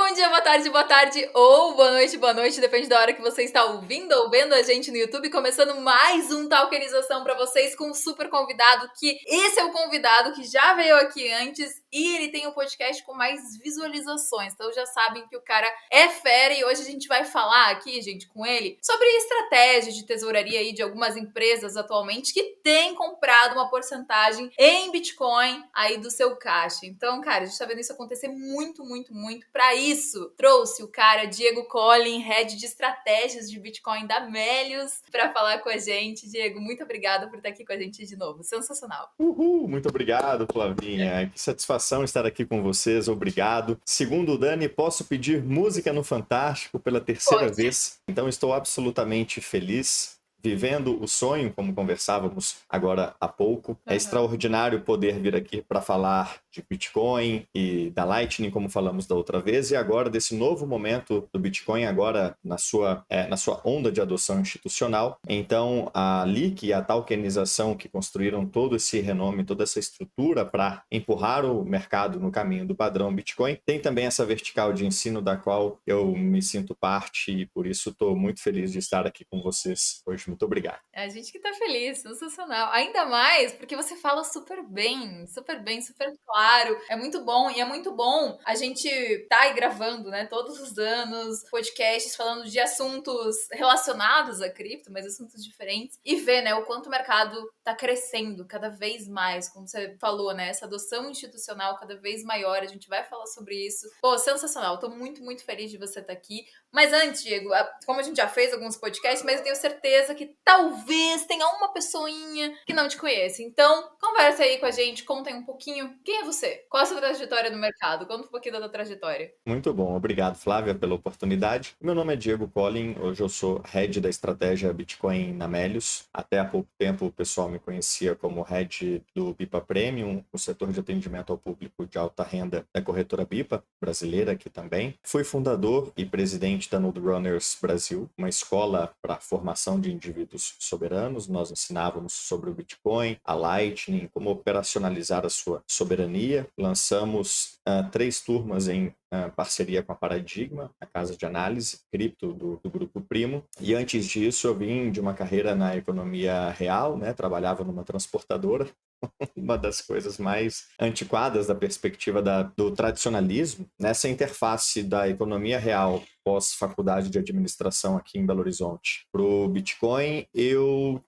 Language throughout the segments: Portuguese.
bom dia, boa tarde ou boa noite, depende da hora que você está ouvindo ou vendo a gente no YouTube, começando mais um Talkerização para vocês com um super convidado, que esse é o convidado que já veio aqui antes e ele tem um podcast com mais visualizações, então já sabem que o cara é fera e hoje a gente vai falar aqui, gente, com ele, sobre estratégia de tesouraria aí de algumas empresas atualmente que têm comprado uma porcentagem em Bitcoin aí do seu caixa. Então, cara, a gente tá vendo isso acontecer muito. Para isso, trouxe o cara Diego Collin, head de estratégias de Bitcoin da Melius, para falar com a gente. Diego, muito obrigada por estar aqui com a gente de novo. Sensacional. Uhul, muito obrigado, Flavinha. Que satisfação estar aqui com vocês, obrigado. Segundo o Dani, posso pedir música no Fantástico pela terceira vez, então estou absolutamente feliz. Vivendo o sonho, como conversávamos agora há pouco. É extraordinário poder vir aqui para falar de Bitcoin e da Lightning, como falamos da outra vez, e agora desse novo momento do Bitcoin, agora na sua onda de adoção institucional. Então, a Leak e a tokenização que construíram todo esse renome, toda essa estrutura para empurrar o mercado no caminho do padrão Bitcoin, tem também essa vertical de ensino da qual eu me sinto parte e por isso estou muito feliz de estar aqui com vocês hoje. Muito obrigado. A gente que tá feliz, sensacional. Ainda mais porque você fala super bem, super claro. É muito bom e é muito bom a gente tá aí gravando, né, todos os anos, podcasts falando de assuntos relacionados a cripto, mas assuntos diferentes e ver, né, o quanto o mercado tá crescendo cada vez mais, como você falou, né, essa adoção institucional cada vez maior. A gente vai falar sobre isso. Pô, sensacional. Tô muito feliz de você estar aqui. Mas antes, Diego, como a gente já fez alguns podcasts, mas eu tenho certeza que talvez tenha uma pessoinha que não te conhece. Então, conversa aí com a gente, conta aí um pouquinho. Quem é você? Qual a sua trajetória no mercado? Conta um pouquinho da tua trajetória. Muito bom, obrigado, Flávia, pela oportunidade. Meu nome é Diego Collin, hoje eu sou head da estratégia Bitcoin na Melius. Até há pouco tempo o pessoal me conhecia como head do BIPA Premium, o setor de atendimento ao público de alta renda da corretora BIPA, brasileira aqui também. Fui fundador e presidente da Node Runners Brasil, uma escola para formação de indivíduos soberanos. Nós ensinávamos sobre o Bitcoin, a Lightning, como operacionalizar a sua soberania. Lançamos 3 turmas em parceria com a Paradigma, a casa de análise cripto do Grupo Primo. E antes disso, eu vim de uma carreira na economia real, né? Trabalhava numa transportadora. Uma das coisas mais antiquadas da perspectiva do tradicionalismo, nessa interface da economia real pós-faculdade de administração aqui em Belo Horizonte para o Bitcoin, eu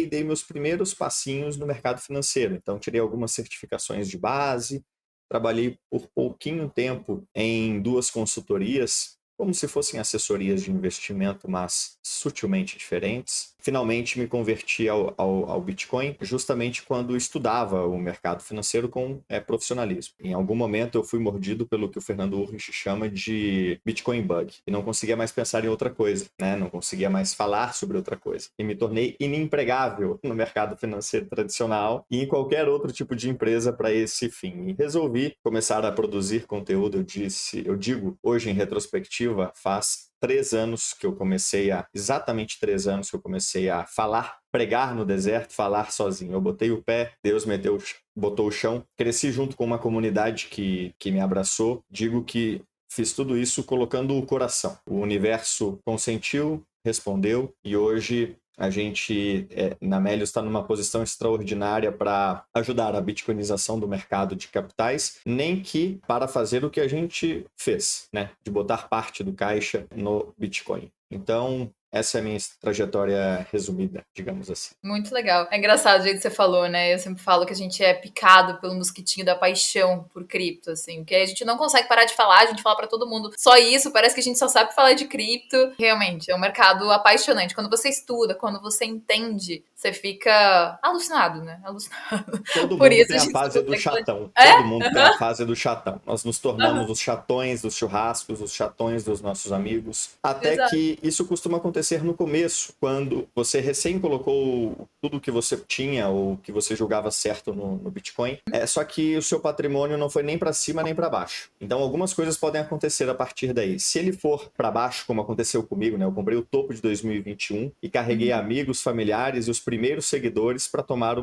dei meus primeiros passinhos no mercado financeiro. Então, tirei algumas certificações de base, trabalhei por pouquinho tempo em 2 consultorias, como se fossem assessorias de investimento, mas sutilmente diferentes. Finalmente me converti ao Bitcoin justamente quando estudava o mercado financeiro com profissionalismo. Em algum momento eu fui mordido pelo que o Fernando Urrich chama de Bitcoin Bug e não conseguia mais pensar em outra coisa, né? Não conseguia mais falar sobre outra coisa. E me tornei inempregável no mercado financeiro tradicional e em qualquer outro tipo de empresa para esse fim. E resolvi começar a produzir conteúdo. Eu digo hoje em retrospectiva, faz exatamente 3 anos que eu comecei a falar, pregar no deserto, falar sozinho. Eu botei o pé, Deus botou o chão, cresci junto com uma comunidade que me abraçou. Digo que fiz tudo isso colocando o coração. O universo consentiu, respondeu e hoje a gente, na Melius, está numa posição extraordinária para ajudar a bitcoinização do mercado de capitais, nem que para fazer o que a gente fez, né? De botar parte do caixa no Bitcoin. Então, essa é a minha trajetória resumida, digamos assim. Muito legal. É engraçado o jeito que você falou, né? Eu sempre falo que a gente é picado pelo mosquitinho da paixão por cripto, assim, porque a gente não consegue parar de falar, a gente fala pra todo mundo só isso, parece que a gente só sabe falar de cripto. Realmente, é um mercado apaixonante. Quando você estuda, quando você entende, você fica alucinado, né? Alucinado. Todo Por mundo isso tem a a gente fase do escuta. chatão. É? Todo mundo tem a fase do chatão. Nós nos tornamos os chatões dos churrascos, os chatões dos nossos amigos. Até Exato. que isso costuma acontecer no começo, quando você recém colocou tudo que você tinha ou que você julgava certo no Bitcoin. Só que o seu patrimônio não foi nem para cima nem para baixo. Então, algumas coisas podem acontecer a partir daí. Se ele for para baixo, como aconteceu comigo, né? Eu comprei o topo de 2021 e carreguei amigos, familiares e os primeiros seguidores para tomar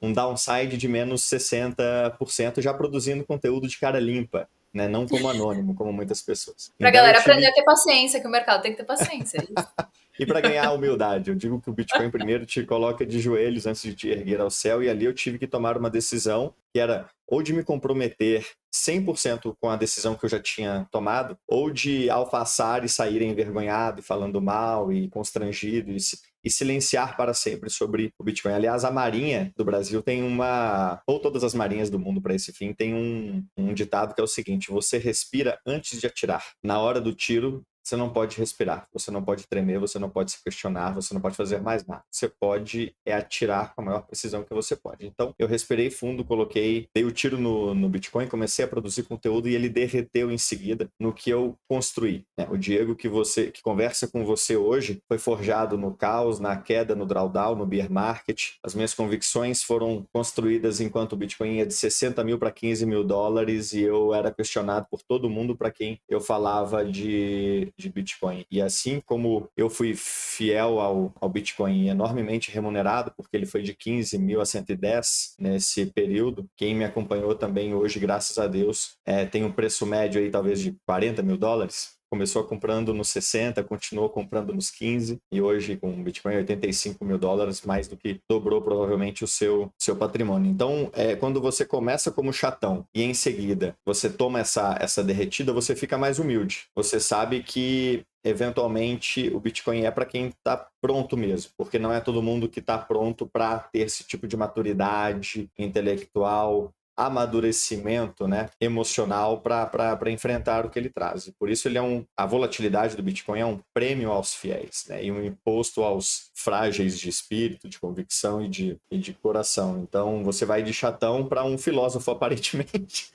um downside de menos 60%, já produzindo conteúdo de cara limpa. né? Não como anônimo, como muitas pessoas. Pra Então eu galera aprender a tive ter paciência, que o mercado tem que ter paciência. É isso. E para ganhar humildade, eu digo que o Bitcoin primeiro te coloca de joelhos antes de te erguer ao céu, e ali eu tive que tomar uma decisão que era ou de me comprometer 100% com a decisão que eu já tinha tomado, ou de alfaçar e sair envergonhado, e falando mal e constrangido, e silenciar para sempre sobre o Bitcoin. Aliás, a Marinha do Brasil tem ou todas as marinhas do mundo para esse fim, tem um ditado que é o seguinte: você respira antes de atirar. Na hora do tiro, você não pode respirar, você não pode tremer, você não pode se questionar, você não pode fazer mais nada. Você pode atirar com a maior precisão que você pode. Então, eu respirei fundo, dei o tiro no Bitcoin, comecei a produzir conteúdo e ele derreteu em seguida no que eu construí, né? O Diego que conversa com você hoje foi forjado no caos, na queda, no drawdown, no bear market. As minhas convicções foram construídas enquanto o Bitcoin ia de 60 mil para 15 mil dólares e eu era questionado por todo mundo para quem eu falava de Bitcoin. E assim como eu fui fiel ao Bitcoin e enormemente remunerado, porque ele foi de 15 mil a 110 nesse período, quem me acompanhou também hoje, graças a Deus, tem um preço médio aí talvez de 40 mil dólares. Começou comprando nos 60, continuou comprando nos 15 e hoje com o Bitcoin 85 mil dólares, mais do que dobrou provavelmente o seu patrimônio. Então, quando você começa como chatão e em seguida você toma essa derretida, você fica mais humilde. Você sabe que eventualmente o Bitcoin é para quem está pronto mesmo, porque não é todo mundo que está pronto para ter esse tipo de maturidade intelectual, amadurecimento, né, emocional para enfrentar o que ele traz. E por isso a volatilidade do Bitcoin é um prêmio aos fiéis, né, e um imposto aos frágeis de espírito, de convicção e de coração. Então você vai de chatão para um filósofo aparentemente.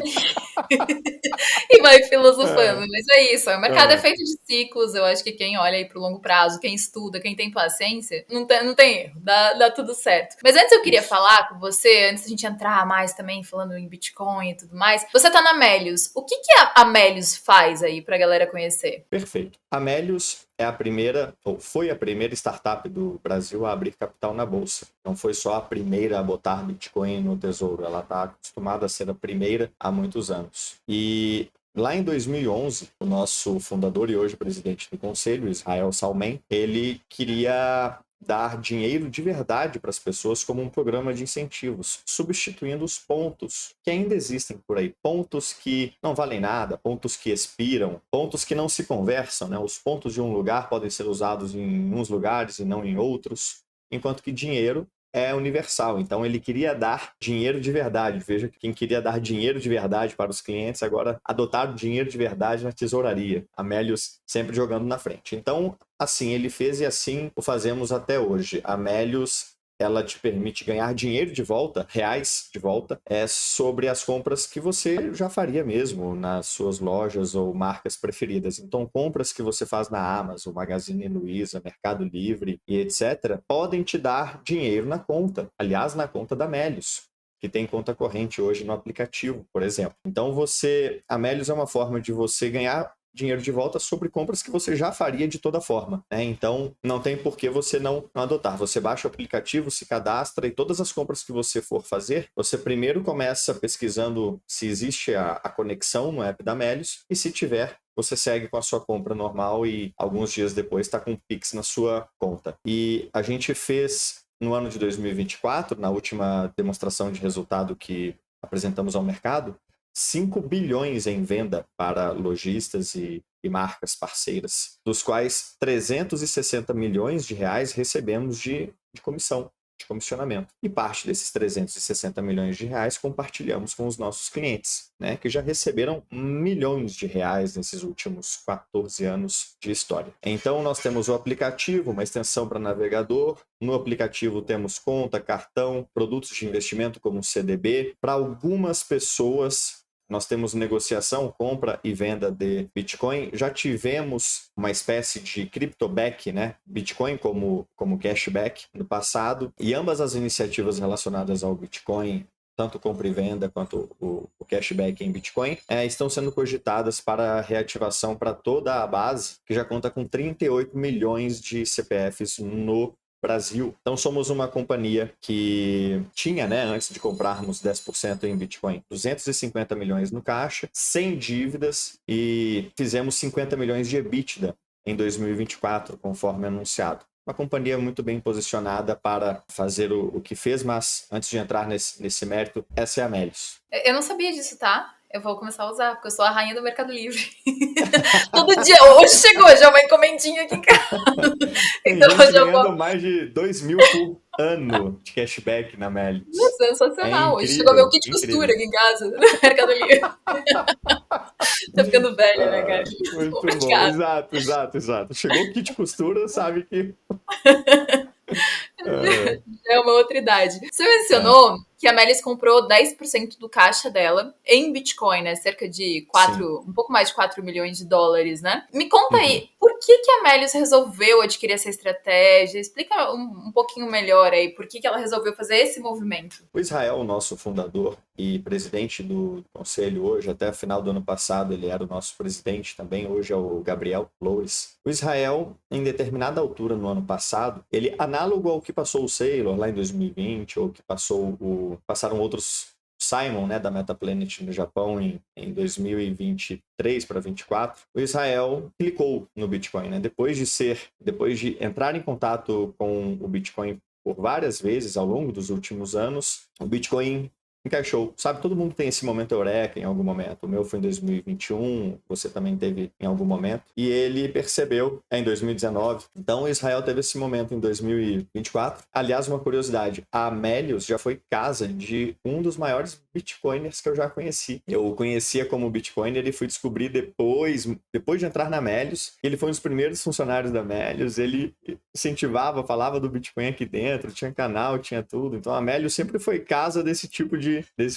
E vai filosofando, É, mas é isso. O mercado é é. feito de ciclos. Eu acho que quem olha aí pro longo prazo, quem estuda, quem tem paciência, não tem erro, dá tudo certo. Mas antes eu queria Isso. falar com você, antes da gente entrar mais também falando em Bitcoin e tudo mais. Você tá na Melius. O que a Melius faz aí pra galera conhecer? Perfeito. A Melius é a primeira, ou foi a primeira startup do Brasil a abrir capital na bolsa. Não foi só a primeira a botar Bitcoin no tesouro, ela está acostumada a ser a primeira há muitos anos. E lá em 2011, o nosso fundador e hoje presidente do conselho, Israel Salmen, ele queria dar dinheiro de verdade para as pessoas como um programa de incentivos, substituindo os pontos que ainda existem por aí. Pontos que não valem nada, pontos que expiram, pontos que não se conversam, né? Os pontos de um lugar podem ser usados em uns lugares e não em outros, enquanto que dinheiro é universal. Então ele queria dar dinheiro de verdade. Veja que quem queria dar dinheiro de verdade para os clientes agora adotaram dinheiro de verdade na tesouraria. A Melius sempre jogando na frente. Então, assim ele fez e assim o fazemos até hoje. A Melius, ela te permite ganhar dinheiro de volta, reais de volta, sobre as compras que você já faria mesmo nas suas lojas ou marcas preferidas. Então, compras que você faz na Amazon, Magazine Luiza, Mercado Livre e etc., podem te dar dinheiro na conta. Aliás, na conta da Melius, que tem conta corrente hoje no aplicativo, por exemplo. Então, a Melius é uma forma de você ganhar dinheiro de volta sobre compras que você já faria de toda forma, né? Então, não tem por que você não adotar. Você baixa o aplicativo, se cadastra e todas as compras que você for fazer, você primeiro começa pesquisando se existe a conexão no app da Melius e se tiver, você segue com a sua compra normal e alguns dias depois está com o Pix na sua conta. E a gente fez no ano de 2024, na última demonstração de resultado que apresentamos ao mercado, 5 bilhões em venda para lojistas e marcas parceiras, dos quais 360 milhões de reais recebemos de comissão, de comissionamento. E parte desses 360 milhões de reais compartilhamos com os nossos clientes, né, que já receberam milhões de reais nesses últimos 14 anos de história. Então, nós temos o aplicativo, uma extensão para navegador. No aplicativo temos conta, cartão, produtos de investimento como CDB. Para algumas pessoas, nós temos negociação, compra e venda de Bitcoin. Já tivemos uma espécie de cryptoback, né? Bitcoin como cashback no passado. E ambas as iniciativas relacionadas ao Bitcoin, tanto compra e venda quanto o cashback em Bitcoin, estão sendo cogitadas para reativação para toda a base, que já conta com 38 milhões de CPFs no Brasil. Então somos uma companhia que tinha, né, antes de comprarmos 10% em Bitcoin, 250 milhões no caixa, sem dívidas, e fizemos 50 milhões de EBITDA em 2024, conforme anunciado. Uma companhia muito bem posicionada para fazer o que fez, mas antes de entrar nesse mérito, essa é a Melius. Eu não sabia disso, tá? Eu vou começar a usar, porque eu sou a rainha do Mercado Livre. Todo dia, hoje chegou já uma encomendinha aqui em casa. Tem Então gente eu já ganhando vou. mais de 2 mil por ano de cashback na Melius. É Sensacional. Hoje chegou meu incrível, kit costura incrível. aqui em casa, no Mercado Livre. Tá ficando velha, né, cara? Muito bom, Obrigada. exato, exato, exato. Chegou o kit costura, sabe que... É, É uma outra idade. Você é, mencionou que a Melis comprou 10% do caixa dela em Bitcoin, né? Cerca de sim. um pouco mais de 4 milhões de dólares, né? Me conta Uhum. aí, por que a Melis resolveu adquirir essa estratégia? Explica um pouquinho melhor aí, por que ela resolveu fazer esse movimento? O Israel, nosso fundador e presidente do conselho hoje, até o final do ano passado ele era o nosso presidente também, hoje é o Gabriel Flores. O Israel, em determinada altura no ano passado, ele, análogo ao que passou o Saylor lá em 2020, ou que passaram outros Simon, né, da Metaplanet no Japão em 2023 para 2024, o Israel clicou no Bitcoin, né? Depois de entrar em contato com o Bitcoin por várias vezes ao longo dos últimos anos, o Bitcoin encaixou. Sabe, todo mundo tem esse momento eureka em algum momento. O meu foi em 2021, você também teve em algum momento. E ele percebeu em 2019. Então, o Israel teve esse momento em 2024. Aliás, uma curiosidade, a Melius já foi casa de um dos maiores bitcoiners que eu já conheci. Eu o conhecia como bitcoiner e fui descobrir depois de entrar na Melius. Ele foi um dos primeiros funcionários da Melius. Ele incentivava, falava do Bitcoin aqui dentro, tinha canal, tinha tudo. Então a Melius sempre foi casa desse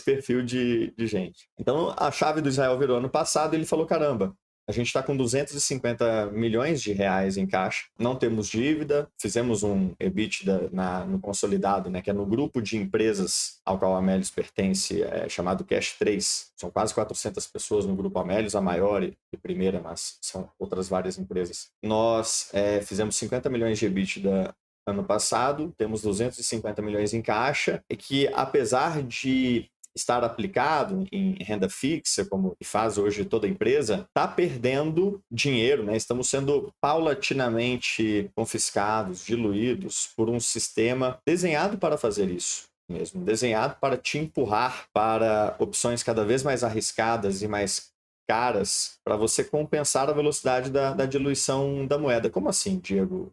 perfil de gente. Então a chave do Israel virou ano passado e ele falou: caramba, a gente está com 250 milhões de reais em caixa, não temos dívida, fizemos um EBITDA no consolidado, né, que é no grupo de empresas ao qual a Melius pertence, chamado Cash 3. São quase 400 pessoas no grupo Amélios, a maior e primeira, mas são outras várias empresas. Nós fizemos 50 milhões de EBITDA ano passado, temos 250 milhões em caixa, e que apesar de estar aplicado em renda fixa, como faz hoje toda empresa, está perdendo dinheiro, né? Estamos sendo paulatinamente confiscados, diluídos por um sistema desenhado para fazer isso mesmo, desenhado para te empurrar para opções cada vez mais arriscadas e mais caras para você compensar a velocidade da diluição da moeda. Como assim, Diego?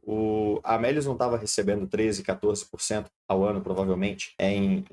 A Amélios não estava recebendo 13%, 14% ao ano, provavelmente, em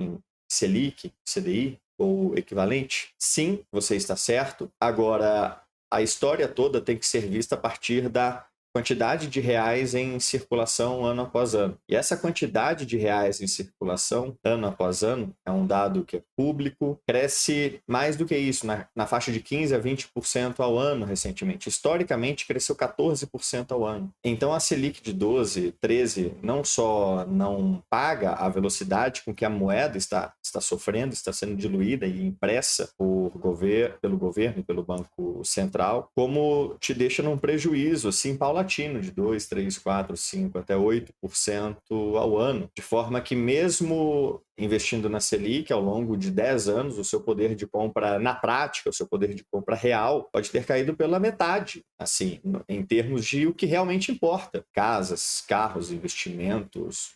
Selic, CDI ou equivalente? Sim, você está certo. Agora, a história toda tem que ser vista a partir da quantidade de reais em circulação ano após ano. E essa quantidade de reais em circulação ano após ano é um dado que é público, cresce mais do que isso, na faixa de 15% a 20% ao ano recentemente. Historicamente, cresceu 14% ao ano. Então, a Selic de 12, 13 não só não paga a velocidade com que a moeda está sofrendo, está sendo diluída e impressa pelo governo e pelo Banco Central, como te deixa num prejuízo assim paulatino de 2, 3, 4, 5 até 8% ao ano, de forma que mesmo investindo na Selic ao longo de 10 anos, o seu poder de compra, na prática, o seu poder de compra real pode ter caído pela metade, assim, em termos de o que realmente importa. Casas, carros, investimentos,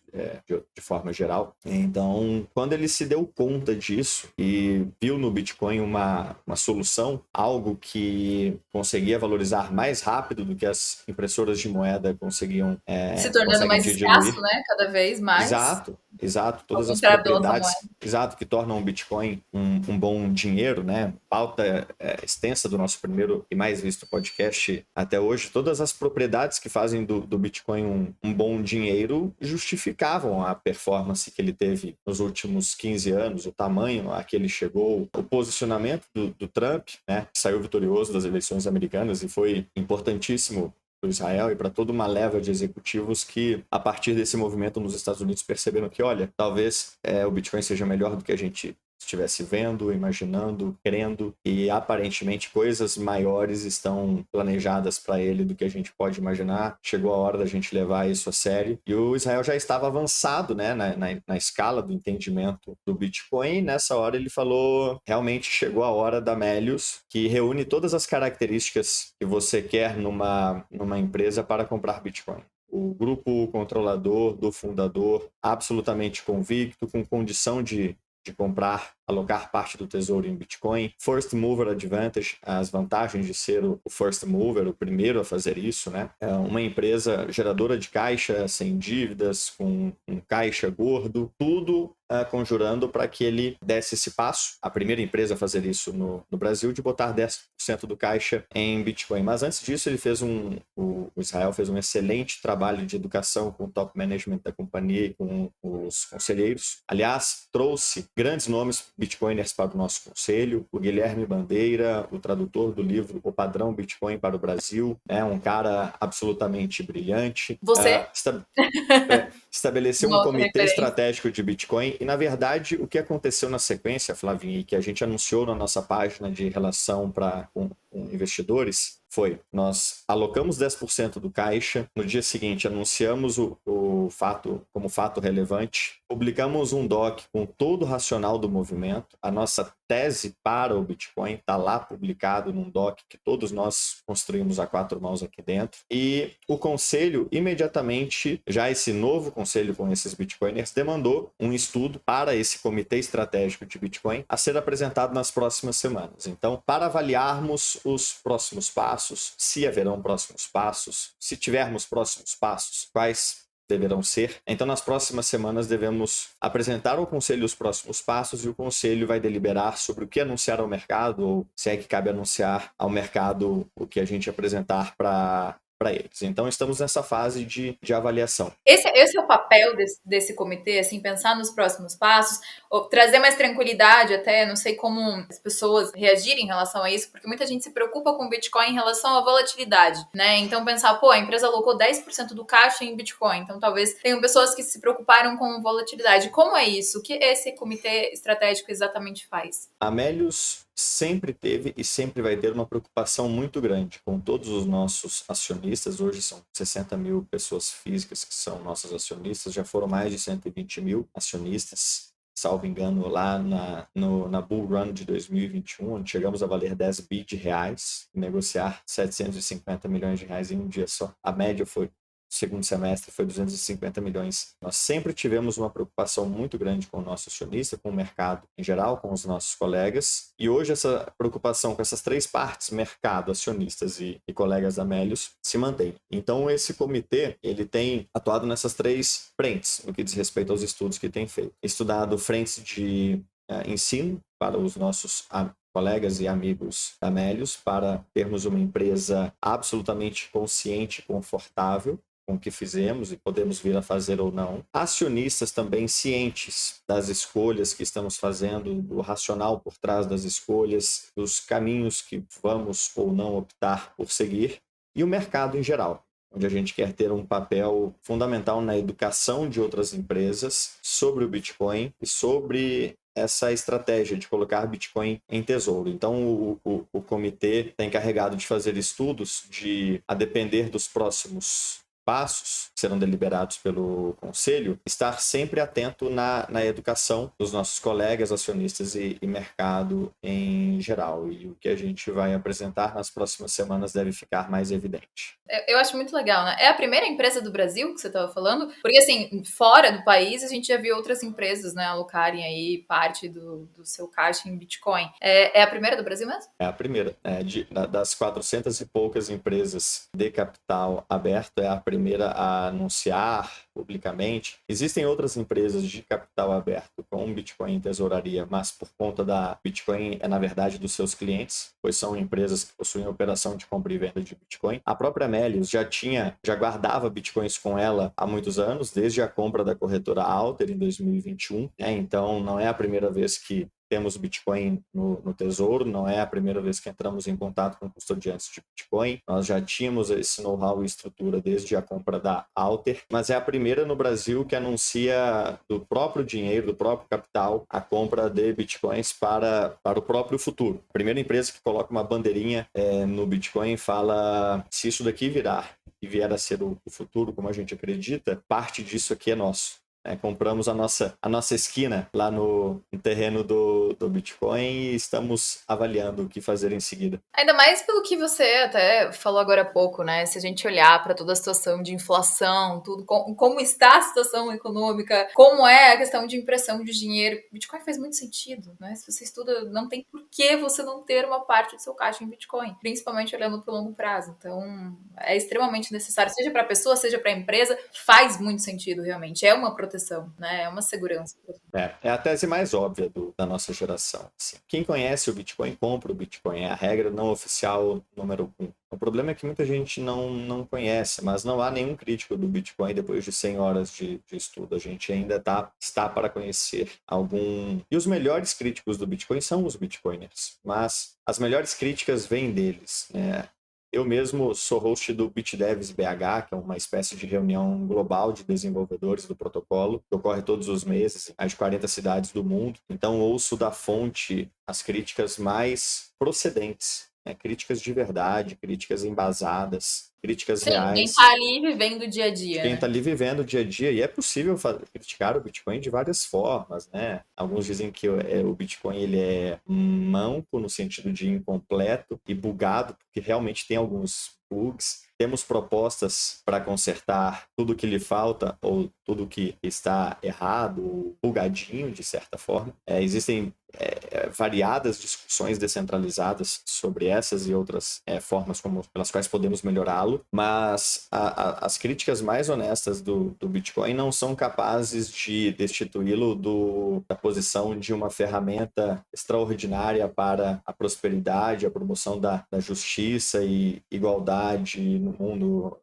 de forma geral. Então, quando ele se deu conta disso e viu no Bitcoin uma solução, algo que conseguia valorizar mais rápido do que as impressoras de moeda Se tornando conseguem mais te escasso, diluir. né? Cada vez mais. Exato, exato. Ao Todas as contrário da outra moeda. propriedades, exato, que tornam o Bitcoin um bom dinheiro, né? Pauta extensa do nosso primeiro e mais visto podcast até hoje. Todas as propriedades que fazem do Bitcoin um bom dinheiro justificavam a performance que ele teve nos últimos 15 anos, o tamanho a que ele chegou, o posicionamento do Trump, né? Que saiu vitorioso das eleições americanas e foi importantíssimo para Israel e para toda uma leva de executivos que, a partir desse movimento nos Estados Unidos, perceberam que, olha, talvez o Bitcoin seja melhor do que a gente estivesse vendo, imaginando, crendo, e aparentemente coisas maiores estão planejadas para ele do que a gente pode imaginar. Chegou a hora da gente levar isso a sério. E o Israel já estava avançado, né, na escala do entendimento do Bitcoin. Nessa hora ele falou, realmente chegou a hora da Melius, que reúne todas as características que você quer numa empresa para comprar Bitcoin. O grupo controlador do fundador, absolutamente convicto, com condição de comprar, alocar parte do tesouro em Bitcoin. First Mover Advantage, as vantagens de ser o first mover, o primeiro a fazer isso, né? É uma empresa geradora de caixa, sem dívidas, com um caixa gordo, tudo conjurando para que ele desse esse passo. A primeira empresa a fazer isso no Brasil, de botar 10% do caixa em Bitcoin. Mas antes disso, ele fez o Israel fez um excelente trabalho de educação com o top management da companhia e com os conselheiros. Aliás, trouxe grandes nomes bitcoiners para o nosso conselho, o Guilherme Bandeira, o tradutor do livro O Padrão Bitcoin para o Brasil, né? Um cara absolutamente brilhante. Você? Estabeleceu um Uma outra comitê referência. estratégico de Bitcoin e, na verdade, o que aconteceu na sequência, Flavinha, e que a gente anunciou na nossa página de relação com investidores, foi, nós alocamos 10% do caixa, no dia seguinte anunciamos o fato como fato relevante, publicamos um doc com todo o racional do movimento, a nossa tese para o Bitcoin está lá publicado num doc que todos nós construímos a 4 mãos aqui dentro, e o conselho imediatamente, já esse novo conselho com esses Bitcoiners, demandou um estudo para esse comitê estratégico de Bitcoin a ser apresentado nas próximas semanas. Então, para avaliarmos os próximos passos, se haverão próximos passos, se tivermos próximos passos, quais deverão ser. Então, nas próximas semanas, devemos apresentar ao Conselho os próximos passos e o Conselho vai deliberar sobre o que anunciar ao mercado, ou se é que cabe anunciar ao mercado o que a gente apresentar para eles. Então, estamos nessa fase de avaliação. Esse é o papel desse comitê, assim, pensar nos próximos passos, trazer mais tranquilidade até, não sei como as pessoas reagirem em relação a isso, porque muita gente se preocupa com o Bitcoin em relação à volatilidade, né? Então pensar, pô, a empresa alocou 10% do caixa em Bitcoin, então talvez tenham pessoas que se preocuparam com volatilidade. Como é isso? O que esse comitê estratégico exatamente faz? A Melius sempre teve e sempre vai ter uma preocupação muito grande com todos os nossos acionistas. Hoje são 60 mil pessoas físicas que são nossos acionistas, já foram mais de 120 mil acionistas, salvo engano, lá na Bull Run de 2021, onde chegamos a valer 10 bi de reais, negociar 750 milhões de reais em um dia só. A média foi segundo semestre foi 250 milhões. Nós sempre tivemos uma preocupação muito grande com o nosso acionista, com o mercado em geral, com os nossos colegas. E hoje essa preocupação com essas três partes, mercado, acionistas e colegas da Melius, se mantém. Então esse comitê, ele tem atuado nessas três frentes, no que diz respeito aos estudos que tem feito. Estudado frentes de ensino para os nossos colegas e amigos da Melius, para termos uma empresa absolutamente consciente e confortável com o que fizemos e podemos vir a fazer ou não. Acionistas também cientes das escolhas que estamos fazendo, do racional por trás das escolhas, dos caminhos que vamos ou não optar por seguir, e o mercado em geral, onde a gente quer ter um papel fundamental na educação de outras empresas sobre o Bitcoin e sobre essa estratégia de colocar Bitcoin em tesouro. Então, o comitê está encarregado de fazer estudos a depender dos próximos passos que serão deliberados pelo Conselho, estar sempre atento na educação dos nossos colegas, acionistas e mercado em geral. E o que a gente vai apresentar nas próximas semanas deve ficar mais evidente. Eu acho muito legal, né? É a primeira empresa do Brasil que você estava falando? Porque, assim, fora do país, a gente já viu outras empresas, né, alocarem aí parte do seu caixa em Bitcoin. É a primeira do Brasil mesmo? É a primeira. Das 400 e poucas empresas de capital aberto, é a primeira a anunciar publicamente. Existem outras empresas de capital aberto com Bitcoin em tesouraria, mas por conta da Bitcoin na verdade, dos seus clientes, pois são empresas que possuem operação de compra e venda de Bitcoin. A própria Melius já guardava Bitcoins com ela há muitos anos, desde a compra da corretora Alter em 2021. Então, não é a primeira vez que temos Bitcoin no Tesouro, não é a primeira vez que entramos em contato com custodiantes de Bitcoin. Nós já tínhamos esse know-how e estrutura desde a compra da Alter, mas é a primeira no Brasil que anuncia do próprio dinheiro, do próprio capital, a compra de Bitcoins para o próprio futuro. A primeira empresa que coloca uma bandeirinha no Bitcoin e fala: se isso daqui virar e vier a ser o futuro, como a gente acredita, parte disso aqui é nosso. Compramos a nossa esquina lá no terreno do Bitcoin e estamos avaliando o que fazer em seguida. Ainda mais pelo que você até falou agora há pouco, né? Se a gente olhar para toda a situação de inflação, tudo, como está a situação econômica, como é a questão de impressão de dinheiro, Bitcoin faz muito sentido, né? Se você estuda, não tem por que você não ter uma parte do seu caixa em Bitcoin, principalmente olhando para o longo prazo. Então, é extremamente necessário, seja para a pessoa, seja para a empresa, faz muito sentido realmente. É uma proteção, né? É uma segurança. É a tese mais óbvia da nossa geração. Assim. Quem conhece o Bitcoin, compra o Bitcoin. É a regra não oficial número 1. O problema é que muita gente não conhece, mas não há nenhum crítico do Bitcoin depois de 100 horas de estudo. A gente ainda está para conhecer algum... E os melhores críticos do Bitcoin são os Bitcoiners, mas as melhores críticas vêm deles, né? Eu mesmo sou host do BitDevs BH, que é uma espécie de reunião global de desenvolvedores do protocolo, que ocorre todos os meses em mais de 40 cidades do mundo. Então, ouço da fonte as críticas mais procedentes, né? Críticas de verdade, críticas embasadas, críticas Sim, quem reais. tá ali vivendo o dia a dia, Quem está né? ali vivendo o dia a dia, e é possível criticar o Bitcoin de várias formas, né? Alguns dizem que o Bitcoin ele é manco no sentido de incompleto e bugado, porque realmente tem alguns bugs. Temos propostas para consertar tudo que lhe falta ou tudo que está errado, ou bugadinho de certa forma. Existem variadas discussões descentralizadas sobre essas e outras formas pelas quais podemos melhorá-lo, mas as críticas mais honestas do Bitcoin não são capazes de destituí-lo da posição de uma ferramenta extraordinária para a prosperidade, a promoção da justiça e igualdade no mundo,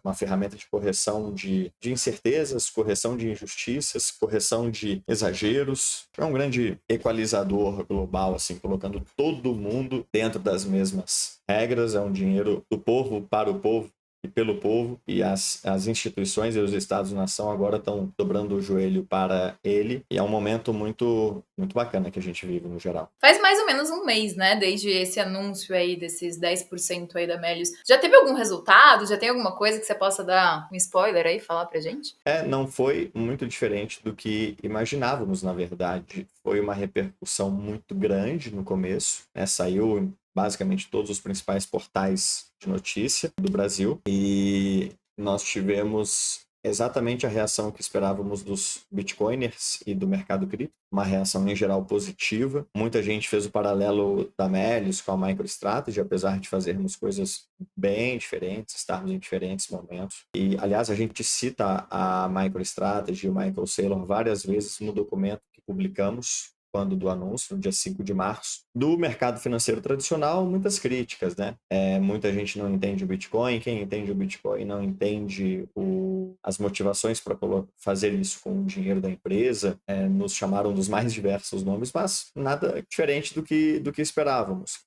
uma ferramenta de correção de incertezas, correção de injustiças, correção de exageros. É um grande equalizador global, assim, colocando todo mundo dentro das mesmas regras. É um dinheiro do povo para o povo e pelo povo, e as instituições e os Estados-nação agora estão dobrando o joelho para ele, e é um momento muito, muito bacana que a gente vive no geral. Faz mais ou menos um mês, né, desde esse anúncio aí desses 10% aí da Melius. Já teve algum resultado? Já tem alguma coisa que você possa dar um spoiler aí, falar pra gente? Não foi muito diferente do que imaginávamos, na verdade. Foi uma repercussão muito grande no começo, né? Saiu em basicamente todos os principais portais de notícia do Brasil e nós tivemos exatamente a reação que esperávamos dos bitcoiners e do mercado cripto, uma reação em geral positiva. Muita gente fez o paralelo da Melius com a MicroStrategy, apesar de fazermos coisas bem diferentes, estarmos em diferentes momentos. E, aliás, a gente cita a MicroStrategy e o Michael Saylor várias vezes no documento que publicamos quando do anúncio, no dia 5 de março. Do mercado financeiro tradicional, muitas críticas, né? Muita gente não entende o Bitcoin, quem entende o Bitcoin não entende as motivações para fazer isso com o dinheiro da empresa. Nos chamaram dos mais diversos nomes, mas nada diferente do que esperávamos.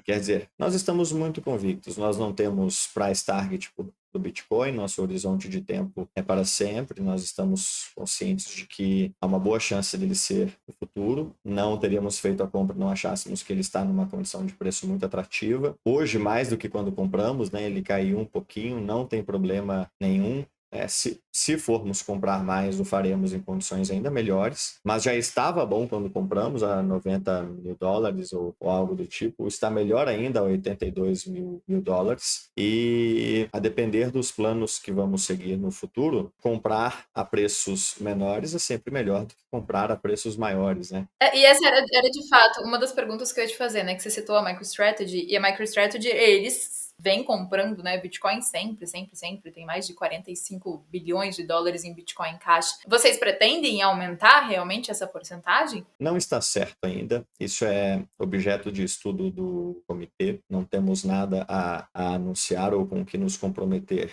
Quer dizer, nós estamos muito convictos, nós não temos price target do Bitcoin, nosso horizonte de tempo é para sempre, nós estamos conscientes de que há uma boa chance dele ser no futuro, não teríamos feito a compra, não achássemos que ele está numa condição de preço muito atrativa. Hoje, mais do que quando compramos, né, ele caiu um pouquinho, não tem problema nenhum. Se formos comprar mais, o faremos em condições ainda melhores, mas já estava bom quando compramos a $90 mil ou algo do tipo, está melhor ainda a $82 mil, e a depender dos planos que vamos seguir no futuro, comprar a preços menores é sempre melhor do que comprar a preços maiores, né? E essa era de fato uma das perguntas que eu ia te fazer, né? Que você citou a MicroStrategy, e a MicroStrategy, eles vêm comprando, né, Bitcoin sempre, sempre, sempre. Tem mais de $45 bilhões em Bitcoin Cash. Vocês pretendem aumentar realmente essa porcentagem? Não está certo ainda. Isso é objeto de estudo do comitê. Não temos nada a anunciar ou com que nos comprometer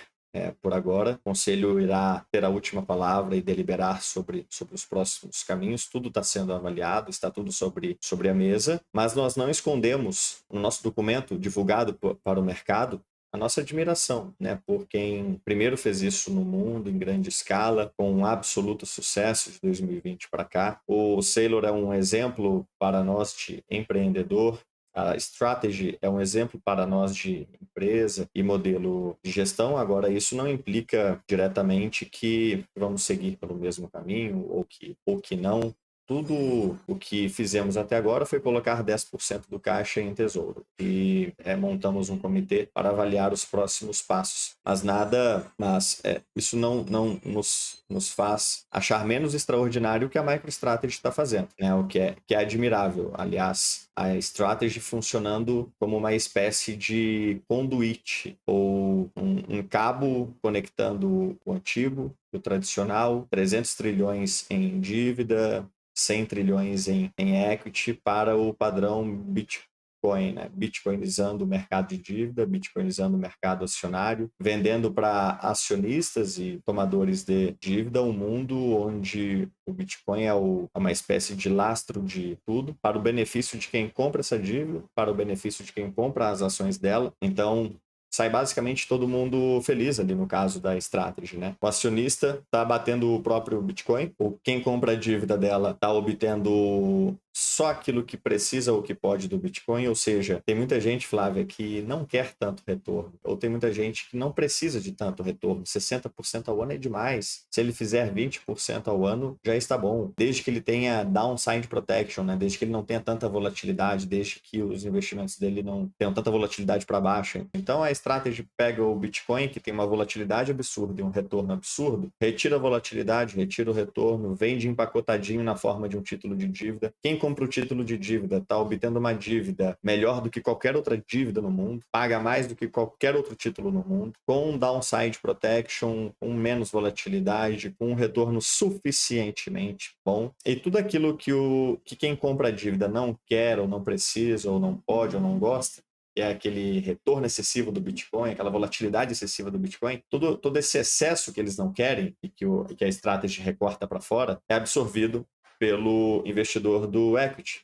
por agora. O conselho irá ter a última palavra e deliberar sobre os próximos caminhos. Tudo está sendo avaliado, está tudo sobre a mesa, mas nós não escondemos no nosso documento divulgado para o mercado a nossa admiração, né, por quem primeiro fez isso no mundo em grande escala, com um absoluto sucesso de 2020 para cá. O Sailor é um exemplo para nós de empreendedor. A Strategy é um exemplo para nós de empresa e modelo de gestão. Agora, isso não implica diretamente que vamos seguir pelo mesmo caminho ou que não. Tudo o que fizemos até agora foi colocar 10% do caixa em tesouro e montamos um comitê para avaliar os próximos passos. Mas isso não nos faz achar menos extraordinário o que a MicroStrategy está fazendo, né? O que é admirável. Aliás, a Strategy funcionando como uma espécie de conduíte ou um cabo conectando o antigo, o tradicional, 300 trilhões em dívida, 100 trilhões em equity para o padrão Bitcoin, né? Bitcoinizando o mercado de dívida, bitcoinizando o mercado acionário, vendendo para acionistas e tomadores de dívida um mundo onde o Bitcoin é uma espécie de lastro de tudo, para o benefício de quem compra essa dívida, para o benefício de quem compra as ações dela. Então, sai basicamente todo mundo feliz ali no caso da Strategy, né? O acionista está batendo o próprio Bitcoin, ou quem compra a dívida dela está obtendo só aquilo que precisa ou que pode do Bitcoin, ou seja, tem muita gente, Flávia, que não quer tanto retorno, ou tem muita gente que não precisa de tanto retorno. 60% ao ano é demais. Se ele fizer 20% ao ano, já está bom. Desde que ele tenha downside protection, né? Desde que ele não tenha tanta volatilidade, desde que os investimentos dele não tenham tanta volatilidade para baixo. Então a Strategy pega o Bitcoin, que tem uma volatilidade absurda e um retorno absurdo, retira a volatilidade, retira o retorno, vende empacotadinho na forma de um título de dívida. Quem compra o título de dívida está obtendo uma dívida melhor do que qualquer outra dívida no mundo, paga mais do que qualquer outro título no mundo, com downside protection, com menos volatilidade, com um retorno suficientemente bom. E tudo aquilo que quem compra a dívida não quer, ou não precisa, ou não pode, ou não gosta, que é aquele retorno excessivo do Bitcoin, aquela volatilidade excessiva do Bitcoin, todo esse excesso que eles não querem e que a Strategy recorta para fora, é absorvido pelo investidor do equity,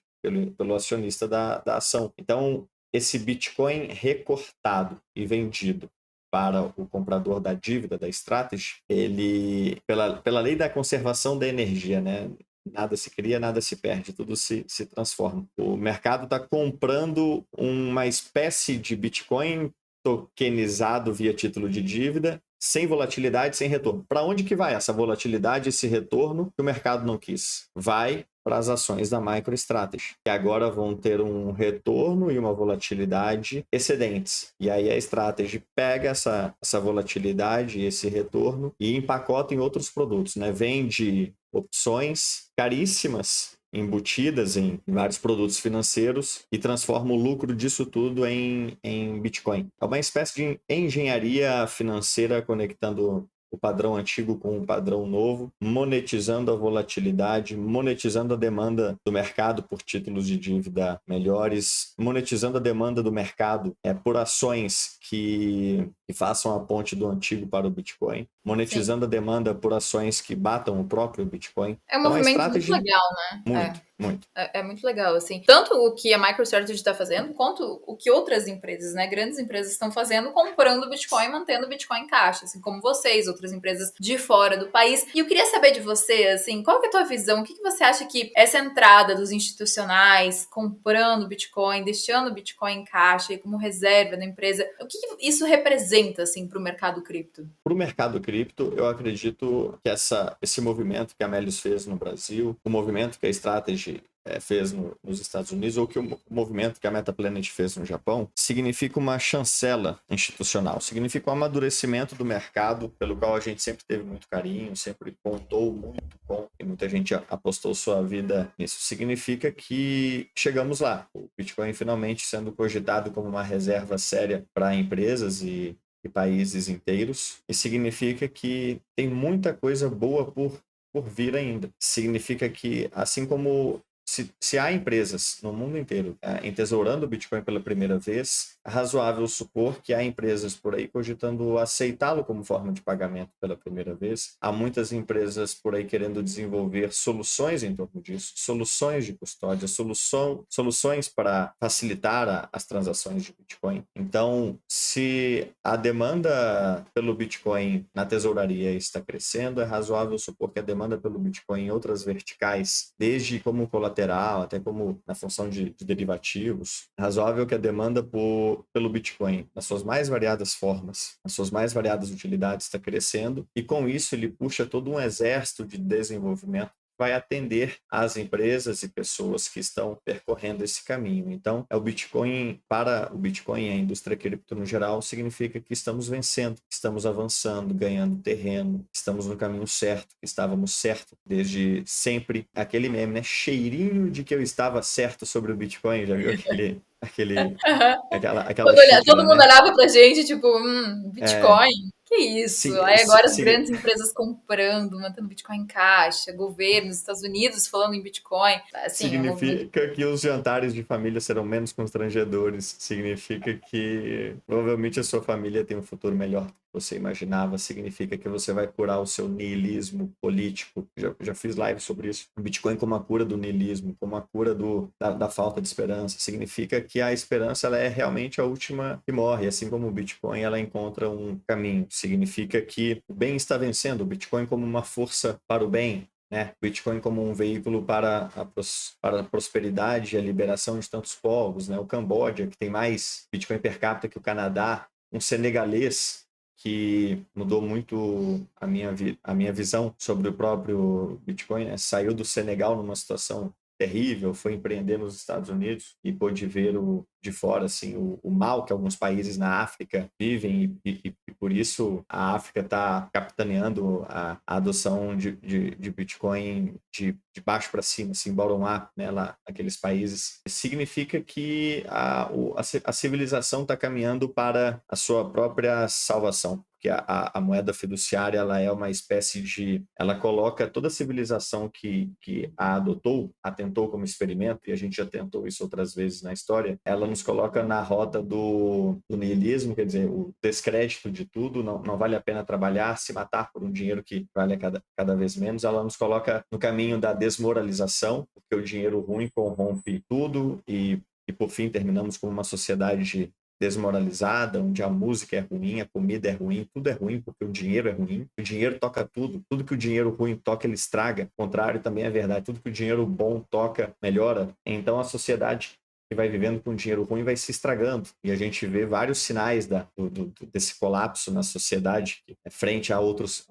pelo acionista da ação. Então, esse Bitcoin recortado e vendido para o comprador da dívida da Strategy, ele, pela lei da conservação da energia, né? Nada se cria, nada se perde, tudo se transforma. O mercado está comprando uma espécie de Bitcoin tokenizado via título de dívida, sem volatilidade, sem retorno. Para onde que vai essa volatilidade, esse retorno que o mercado não quis? Vai para as ações da MicroStrategy, que agora vão ter um retorno e uma volatilidade excedentes. E aí a Strategy pega essa volatilidade e esse retorno e empacota em outros produtos, né? Vende opções caríssimas embutidas em vários produtos financeiros e transforma o lucro disso tudo em Bitcoin. É uma espécie de engenharia financeira conectando o padrão antigo com o padrão novo, monetizando a volatilidade, monetizando a demanda do mercado por títulos de dívida melhores, monetizando a demanda do mercado por ações que façam a ponte do antigo para o Bitcoin, monetizando a demanda por ações que batam o próprio Bitcoin. É um Então a movimento muito Strategy, legal, né? muito, muito. É muito legal, assim. Tanto o que a MicroStrategy está fazendo, quanto o que outras empresas, né? Grandes empresas estão fazendo, comprando Bitcoin, mantendo Bitcoin em caixa, assim como vocês, outras empresas de fora do país. E eu queria saber de você, assim, qual que é a tua visão? O que você acha que essa entrada dos institucionais comprando Bitcoin, deixando Bitcoin em caixa e como reserva da empresa, o que isso representa, assim, para o mercado cripto? Para o mercado cripto, eu acredito que esse movimento que a Melius fez no Brasil, o movimento que a Strategy fez nos Estados Unidos, ou que o movimento que a MetaPlanet fez no Japão, significa uma chancela institucional, significa um amadurecimento do mercado, pelo qual a gente sempre teve muito carinho, sempre contou muito com, e muita gente apostou sua vida nisso. Significa que chegamos lá, o Bitcoin finalmente sendo cogitado como uma reserva séria para empresas e países inteiros, e significa que tem muita coisa boa por vir ainda. Significa que, assim como se há empresas no mundo inteiro entesourando o Bitcoin pela primeira vez, é razoável supor que há empresas por aí cogitando aceitá-lo como forma de pagamento pela primeira vez. Há muitas empresas por aí querendo desenvolver soluções em torno disso, soluções de custódia, soluções para facilitar as transações de Bitcoin. Então, se a demanda pelo Bitcoin na tesouraria está crescendo, é razoável supor que a demanda pelo Bitcoin em outras verticais, desde como colateral até como na função de derivativos, é razoável que a demanda pelo Bitcoin, nas suas mais variadas formas, nas suas mais variadas utilidades, está crescendo, e com isso ele puxa todo um exército de desenvolvimento, vai atender às empresas e pessoas que estão percorrendo esse caminho. Então, o Bitcoin, para o Bitcoin e a indústria cripto no geral, significa que estamos vencendo, estamos avançando, ganhando terreno, estamos no caminho certo, estávamos certo desde sempre. Aquele meme, né? Cheirinho de que eu estava certo sobre o Bitcoin, já viu aquela Todo xícara, mundo né? olhava pra gente, tipo, É, Bitcoin? Que isso? sig- Aí agora as sig- grandes empresas comprando, mantendo Bitcoin em caixa, governos, Estados Unidos falando em Bitcoin. Assim, é um movimento. Significa que os jantares de família serão menos constrangedores. Significa que provavelmente a sua família tem um futuro melhor do que você imaginava. Significa que você vai curar o seu niilismo político. Já fiz live sobre isso. O Bitcoin como a cura do niilismo, como a cura da falta de esperança. Significa que a esperança ela é realmente a última que morre. Assim como o Bitcoin ela encontra um caminho. Significa que o bem está vencendo. O Bitcoin como uma força para o bem, né? Bitcoin como um veículo para a prosperidade e a liberação de tantos povos, né? O Camboja, que tem mais Bitcoin per capita que o Canadá, um senegalês que mudou muito a minha visão sobre o próprio Bitcoin, né? Saiu do Senegal numa situação terrível, foi empreender nos Estados Unidos e pôde ver de fora assim, o mal que alguns países na África vivem e por isso a África está capitaneando a adoção de Bitcoin de baixo para cima, assim, bottom-up, né, lá naqueles países. Significa que a civilização está caminhando para a sua própria salvação. Porque a moeda fiduciária ela é uma espécie de... Ela coloca toda a civilização que a adotou, a tentou como experimento, e a gente já tentou isso outras vezes na história, ela nos coloca na rota do niilismo, quer dizer, o descrédito de tudo, não vale a pena trabalhar, se matar por um dinheiro que vale cada vez menos. Ela nos coloca no caminho da desmoralização, porque o dinheiro ruim corrompe tudo e por fim terminamos com uma sociedade desmoralizada, onde a música é ruim, a comida é ruim, tudo é ruim porque o dinheiro é ruim. O dinheiro toca tudo. Tudo que o dinheiro ruim toca, ele estraga. O contrário também é verdade. Tudo que o dinheiro bom toca, melhora. Então a sociedade que vai vivendo com dinheiro ruim vai se estragando. E a gente vê vários sinais desse colapso na sociedade frente a outros.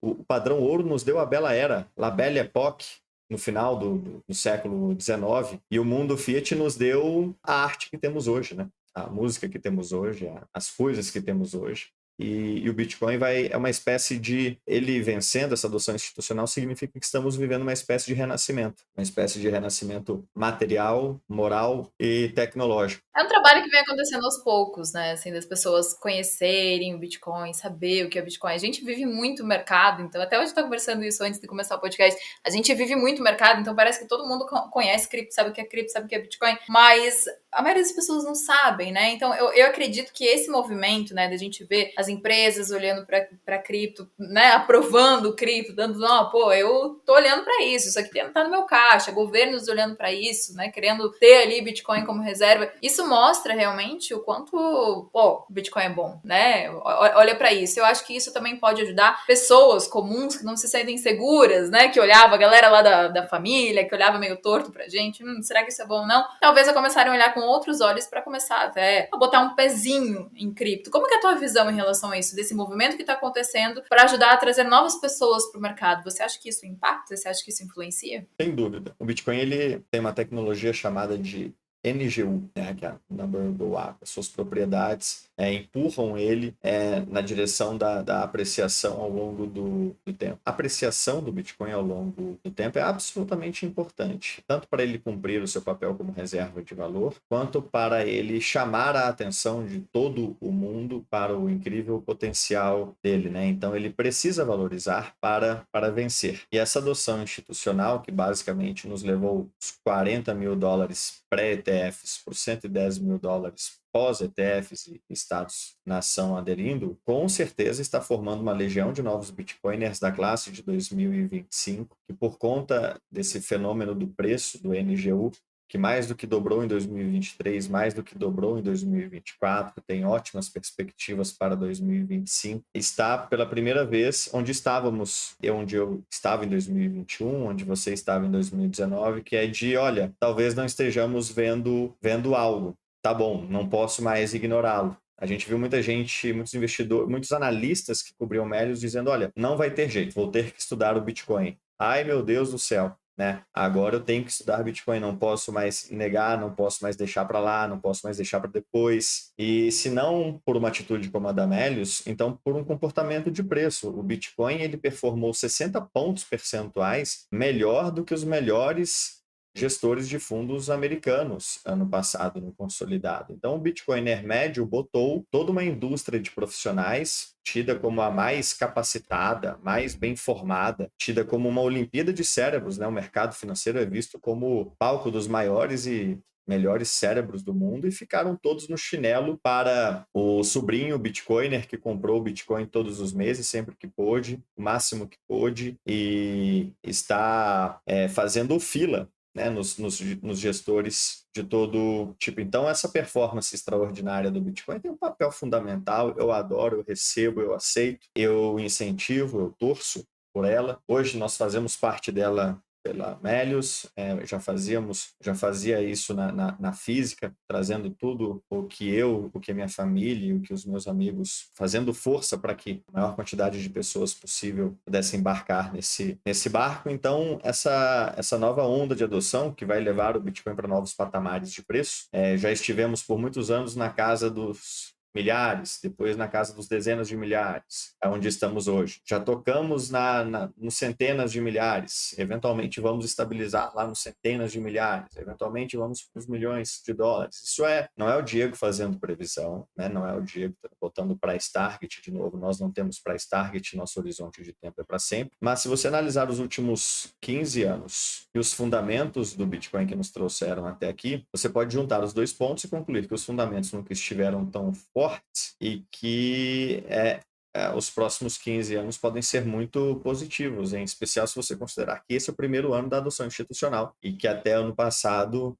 O padrão ouro nos deu a Bela Era, La Belle Époque, no final do século XIX, e o mundo Fiat nos deu a arte que temos hoje, né? A música que temos hoje, as coisas que temos hoje. E o Bitcoin é uma espécie de... Ele vencendo essa adoção institucional significa que estamos vivendo uma espécie de renascimento. Uma espécie de renascimento material, moral e tecnológico. É um trabalho que vem acontecendo aos poucos, né? Assim, das pessoas conhecerem o Bitcoin, saber o que é Bitcoin. A gente vive muito mercado, então até hoje eu tô conversando isso antes de começar o podcast. A gente vive muito mercado, então parece que todo mundo conhece cripto, sabe o que é cripto, sabe o que é Bitcoin, mas a maioria das pessoas não sabem, né? Então eu acredito que esse movimento, né, da gente ver as empresas olhando para cripto, né, aprovando cripto, dando, não, pô, eu tô olhando para isso aqui tá no meu caixa, governos olhando para isso, né, querendo ter ali Bitcoin como reserva. Isso mostra realmente o quanto o Bitcoin é bom, né? Olha para isso. Eu acho que isso também pode ajudar pessoas comuns que não se sentem seguras, né? Que olhava a galera lá da família, que olhava meio torto pra gente. Será que isso é bom ou não? Talvez a começarem a olhar com outros olhos para começar até a botar um pezinho em cripto. Como que é a tua visão em relação a isso? Desse movimento que está acontecendo para ajudar a trazer novas pessoas para o mercado. Você acha que isso impacta? Você acha que isso influencia? Sem dúvida. O Bitcoin ele tem uma tecnologia chamada de NGU, né, que é a Number Go Up, as suas propriedades empurram ele na direção da apreciação ao longo do tempo. A apreciação do Bitcoin ao longo do tempo é absolutamente importante, tanto para ele cumprir o seu papel como reserva de valor, quanto para ele chamar a atenção de todo o mundo para o incrível potencial dele, né? Então ele precisa valorizar para vencer. E essa adoção institucional, que basicamente nos levou os $40.000 pré-ETFs por $110.000 pós-ETFs e estados-nação aderindo, com certeza está formando uma legião de novos bitcoiners da classe de 2025, que por conta desse fenômeno do preço do NGU, que mais do que dobrou em 2023, mais do que dobrou em 2024, tem ótimas perspectivas para 2025, está pela primeira vez onde estávamos, onde eu estava em 2021, onde você estava em 2019, que é de, olha, talvez não estejamos vendo algo. Tá bom, não posso mais ignorá-lo. A gente viu muita gente, muitos investidores, muitos analistas que cobriam Melius dizendo, olha, não vai ter jeito, vou ter que estudar o Bitcoin. Ai, meu Deus do céu, né? Agora eu tenho que estudar Bitcoin, não posso mais negar, não posso mais deixar para lá, não posso mais deixar para depois. E se não por uma atitude como a da Melius, então por um comportamento de preço. O Bitcoin, ele performou 60 pontos percentuais melhor do que os melhores gestores de fundos americanos ano passado no consolidado. Então, o Bitcoiner médio botou toda uma indústria de profissionais, tida como a mais capacitada, mais bem formada, tida como uma Olimpíada de cérebros, né? O mercado financeiro é visto como palco dos maiores e melhores cérebros do mundo, e ficaram todos no chinelo para o sobrinho Bitcoiner que comprou o Bitcoin todos os meses, sempre que pôde, o máximo que pôde, e está fazendo fila, né, nos gestores de todo tipo. Então, essa performance extraordinária do Bitcoin tem um papel fundamental. Eu adoro, eu recebo, eu aceito, eu incentivo, eu torço por ela. Hoje nós fazemos parte dela pela Melius, já fazia isso na física, trazendo tudo o que a minha família e o que os meus amigos, fazendo força para que a maior quantidade de pessoas possível pudesse embarcar nesse barco. Então, essa nova onda de adoção que vai levar o Bitcoin para novos patamares de preço, já estivemos por muitos anos na casa dos milhares, depois na casa dos dezenas de milhares, onde estamos hoje. Já tocamos nos centenas de milhares, eventualmente vamos estabilizar lá nos centenas de milhares, eventualmente vamos para os milhões de dólares. Isso não é o Diego fazendo previsão, né? Não é o Diego botando price target de novo, nós não temos price target, nosso horizonte de tempo é para sempre, mas se você analisar os últimos 15 anos e os fundamentos do Bitcoin que nos trouxeram até aqui, você pode juntar os dois pontos e concluir que os fundamentos nunca estiveram tão fortes e que os próximos 15 anos podem ser muito positivos, em especial se você considerar que esse é o primeiro ano da adoção institucional e que até ano passado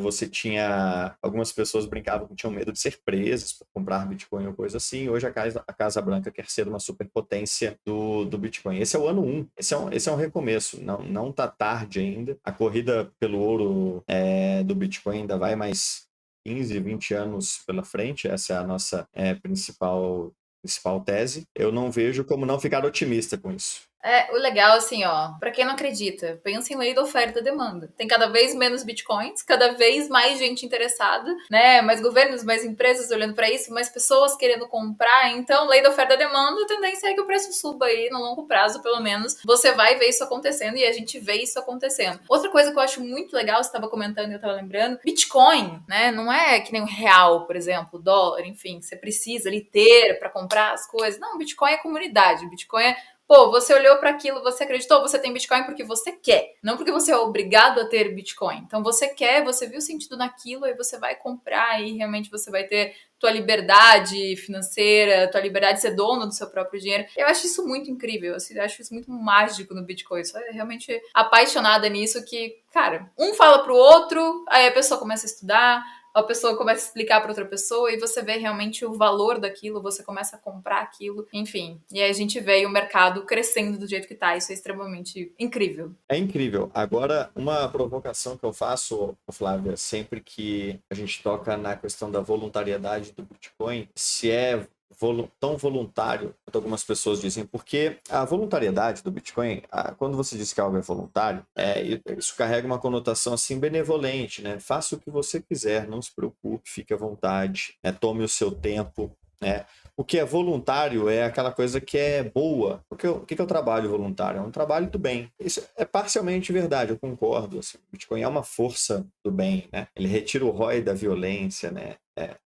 você tinha, algumas pessoas brincavam que tinham medo de ser presas por comprar Bitcoin ou coisa assim. Hoje a Casa Branca quer ser uma superpotência do Bitcoin. Esse é o ano 1, esse é um recomeço, não está tarde ainda. A corrida pelo ouro do Bitcoin ainda vai mais 15, 20 anos pela frente. Essa é a nossa principal tese. Eu não vejo como não ficar otimista com isso. O legal, assim, ó, pra quem não acredita, pensa em lei da oferta e demanda. Tem cada vez menos bitcoins, cada vez mais gente interessada, né? Mais governos, mais empresas olhando pra isso, mais pessoas querendo comprar. Então, lei da oferta e demanda, a tendência é que o preço suba aí no longo prazo, pelo menos. Você vai ver isso acontecendo e a gente vê isso acontecendo. Outra coisa que eu acho muito legal, você estava comentando e eu tava lembrando, Bitcoin, né? Não é que nem o real, por exemplo, o dólar, enfim, você precisa ali ter pra comprar as coisas. Não, Bitcoin é comunidade, Bitcoin é você olhou para aquilo, você acreditou, você tem Bitcoin porque você quer, não porque você é obrigado a ter Bitcoin. Então você quer, você viu sentido naquilo, aí você vai comprar e realmente você vai ter tua liberdade financeira, tua liberdade de ser dono do seu próprio dinheiro. Eu acho isso muito incrível, eu acho isso muito mágico no Bitcoin. Eu sou realmente apaixonada nisso que, cara, um fala pro outro, aí a pessoa começa a estudar, a pessoa começa a explicar para outra pessoa e você vê realmente o valor daquilo, você começa a comprar aquilo, enfim. E aí a gente vê o mercado crescendo do jeito que tá, isso é extremamente incrível. É incrível. Agora, uma provocação que eu faço, Flávia, sempre que a gente toca na questão da voluntariedade do Bitcoin, se é tão voluntário quanto algumas pessoas dizem, porque a voluntariedade do Bitcoin, quando você diz que algo é voluntário, isso carrega uma conotação assim benevolente, né? Faça o que você quiser, não se preocupe, fique à vontade, tome o seu tempo, né? O que é voluntário é aquela coisa que é boa. O que é o trabalho voluntário? É um trabalho do bem. Isso é parcialmente verdade, eu concordo. Assim, o Bitcoin é uma força do bem, né? Ele retira o ROI da violência, né?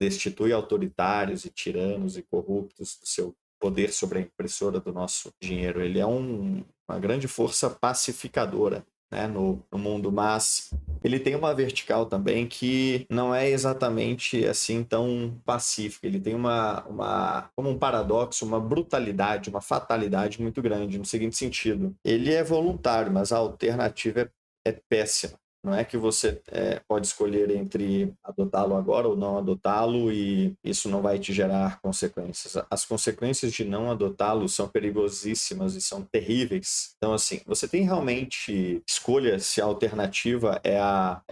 Destitui autoritários e tiranos e corruptos do seu poder sobre a impressora do nosso dinheiro. Ele é uma grande força pacificadora, né, no mundo, mas ele tem uma vertical também que não é exatamente assim tão pacífica. Ele tem como um paradoxo, uma brutalidade, uma fatalidade muito grande, no seguinte sentido. Ele é voluntário, mas a alternativa é péssima. Não é que você pode escolher entre adotá-lo agora ou não adotá-lo e isso não vai te gerar consequências. As consequências de não adotá-lo são perigosíssimas e são terríveis. Então, assim, você tem realmente escolha se a alternativa é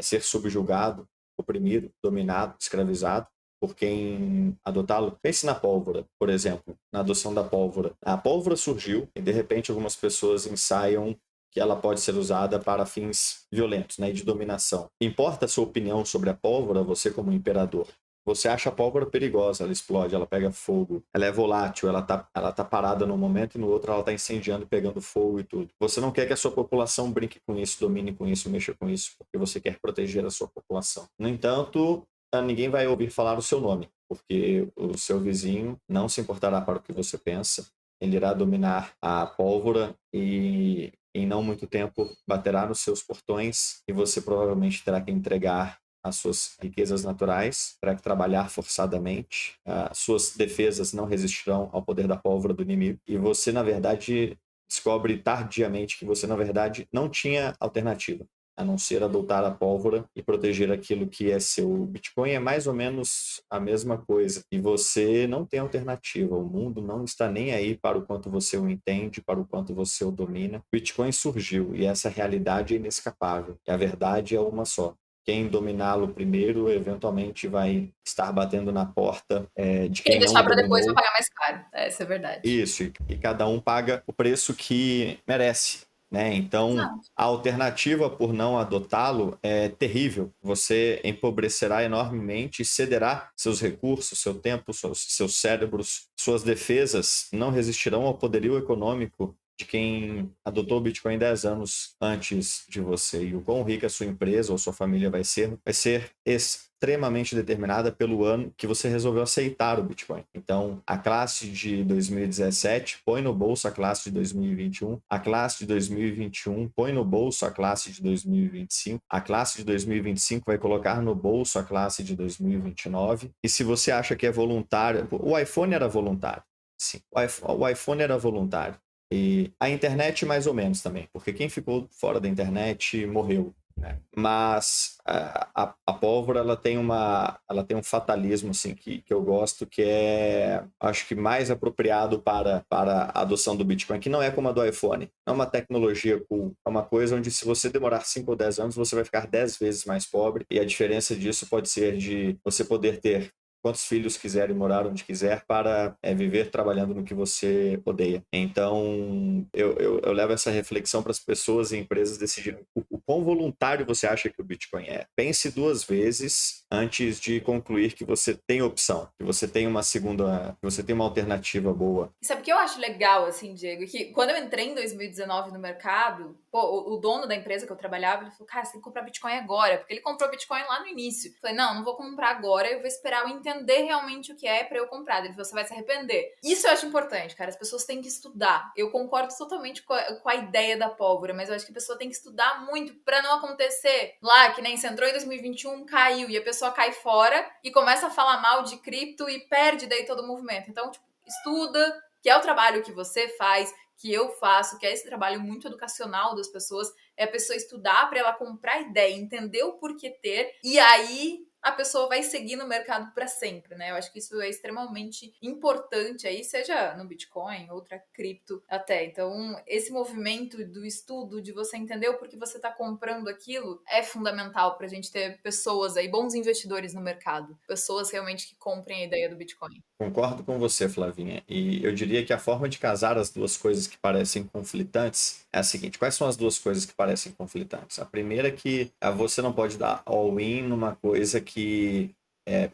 ser subjugado, oprimido, dominado, escravizado por quem adotá-lo. Pense na pólvora, por exemplo, na adoção da pólvora. A pólvora surgiu e, de repente, algumas pessoas ensaiam que ela pode ser usada para fins violentos, né, de dominação. Importa a sua opinião sobre a pólvora, você como imperador. Você acha a pólvora perigosa, ela explode, ela pega fogo, ela é volátil, ela tá parada num momento e no outro ela tá incendiando, pegando fogo e tudo. Você não quer que a sua população brinque com isso, domine com isso, mexa com isso, porque você quer proteger a sua população. No entanto, ninguém vai ouvir falar o seu nome, porque o seu vizinho não se importará para o que você pensa, ele irá dominar a pólvora e em não muito tempo baterá nos seus portões e você provavelmente terá que entregar as suas riquezas naturais, terá que trabalhar forçadamente, as suas defesas não resistirão ao poder da pólvora do inimigo e você, na verdade, descobre tardiamente que você, na verdade, não tinha alternativa a não ser adotar a pólvora e proteger aquilo que é seu. O Bitcoin é mais ou menos a mesma coisa. E você não tem alternativa. O mundo não está nem aí para o quanto você o entende, para o quanto você o domina. O Bitcoin surgiu e essa realidade é inescapável. E a verdade é uma só. Quem dominá-lo primeiro, eventualmente vai estar batendo na porta de Quem quem não o deixar para depois vai dominou. pagar mais caro. Essa é a verdade. Isso, e cada um paga o preço que merece, né? Então, Exato. a alternativa por não adotá-lo é terrível. Você empobrecerá enormemente e cederá seus recursos, seu tempo, seus cérebros, suas defesas não resistirão ao poderio econômico de quem adotou o Bitcoin 10 anos antes de você. E o quão rica a sua empresa ou sua família vai ser extremamente determinada pelo ano que você resolveu aceitar o Bitcoin. Então, a classe de 2017 põe no bolso a classe de 2021, a classe de 2021 põe no bolso a classe de 2025, a classe de 2025 vai colocar no bolso a classe de 2029. E se você acha que é voluntário, o iPhone era voluntário. Sim, o iPhone era voluntário. E a internet mais ou menos também, porque quem ficou fora da internet morreu, né? Mas a pólvora ela tem um fatalismo assim que eu gosto, que é acho que mais apropriado para a adoção do Bitcoin, que não é como a do iPhone. Não é uma tecnologia cool, é uma coisa onde se você demorar 5 ou 10 anos, você vai ficar 10 vezes mais pobre, e a diferença disso pode ser de você poder ter quantos filhos quiser e morar onde quiser para viver trabalhando no que você odeia. Então, eu levo essa reflexão para as pessoas e empresas decidirem o quão voluntário você acha que o Bitcoin é. Pense duas vezes antes de concluir que você tem opção, que você tem uma segunda, que você tem uma alternativa boa. E sabe o que eu acho legal, assim, Diego? Que quando eu entrei em 2019 no mercado, pô, o dono da empresa que eu trabalhava, ele falou, cara, você tem que comprar Bitcoin agora, porque ele comprou Bitcoin lá no início. Eu falei, não vou comprar agora, eu vou esperar eu entender realmente o que é pra eu comprar. Ele falou, você vai se arrepender. Isso eu acho importante, cara, as pessoas têm que estudar. Eu concordo totalmente com a ideia da pólvora, mas eu acho que a pessoa tem que estudar muito pra não acontecer lá, que nem você entrou em 2021, caiu, e a pessoa cai fora e começa a falar mal de cripto e perde daí todo o movimento. Então, tipo, estuda, que é o trabalho que você faz, que eu faço, que é esse trabalho muito educacional das pessoas, é a pessoa estudar para ela comprar ideia, entender o porquê ter, e aí a pessoa vai seguir no mercado para sempre, né? Eu acho que isso é extremamente importante aí, seja no Bitcoin, outra cripto até. Então, esse movimento do estudo, de você entender o porquê você está comprando aquilo, é fundamental para a gente ter pessoas aí, bons investidores no mercado, pessoas realmente que comprem a ideia do Bitcoin. Concordo com você, Flavinha. E eu diria que a forma de casar as duas coisas que parecem conflitantes é a seguinte: quais são as duas coisas que parecem conflitantes? A primeira é que você não pode dar all-in numa coisa que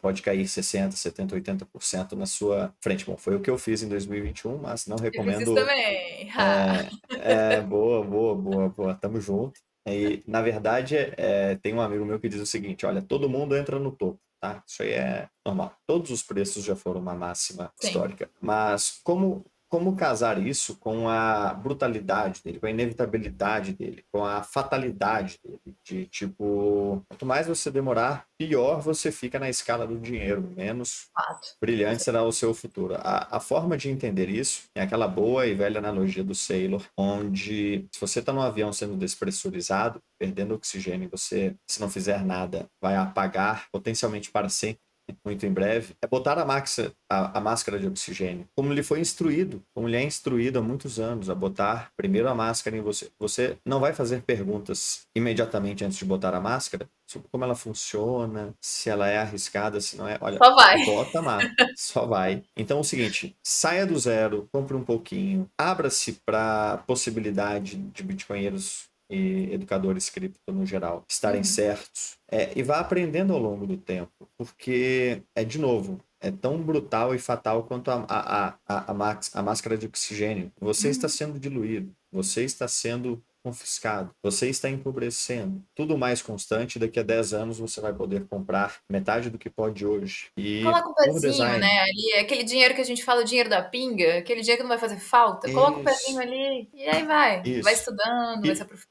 pode cair 60, 70, 80% na sua frente. Bom, foi o que eu fiz em 2021, mas não Eu fiz isso recomendo. também. Ha. Boa, boa, boa, boa. Tamo junto. E, na verdade, tem um amigo meu que diz o seguinte: olha, todo mundo entra no topo, tá? Isso aí é normal. Todos os preços já foram uma máxima Sim. histórica. Mas como casar isso com a brutalidade dele, com a inevitabilidade dele, com a fatalidade dele? De tipo, quanto mais você demorar, pior você fica na escala do dinheiro, menos Fato. Com brilhante certeza. será o seu futuro. A forma de entender isso é aquela boa e velha analogia do Sailor, onde se você está num avião sendo despressurizado, perdendo oxigênio, você, se não fizer nada, vai apagar potencialmente para sempre, muito em breve, é botar a máscara de oxigênio, como lhe foi instruído, como lhe é instruído há muitos anos, a botar primeiro a máscara em você. Você não vai fazer perguntas imediatamente antes de botar a máscara sobre como ela funciona, se ela é arriscada, se não é. Olha, Só vai. bota má, só vai. Então é o seguinte, saia do zero, compre um pouquinho, abra-se para a possibilidade de bitcoinheiros e educadores cripto no geral estarem Uhum. certos, e vá aprendendo ao longo do tempo, porque de novo, é tão brutal e fatal quanto a máscara de oxigênio. Você está Uhum. sendo diluído, você está sendo confiscado, você está empobrecendo. Tudo mais constante, daqui a 10 anos você vai poder comprar metade do que pode hoje. E Coloca o por pezinho, design, né? Ali, aquele dinheiro que a gente fala, o dinheiro da pinga, aquele dinheiro que não vai fazer falta, coloca o pezinho isso, ali e aí vai. Vai isso. estudando, vai se E aprofundando.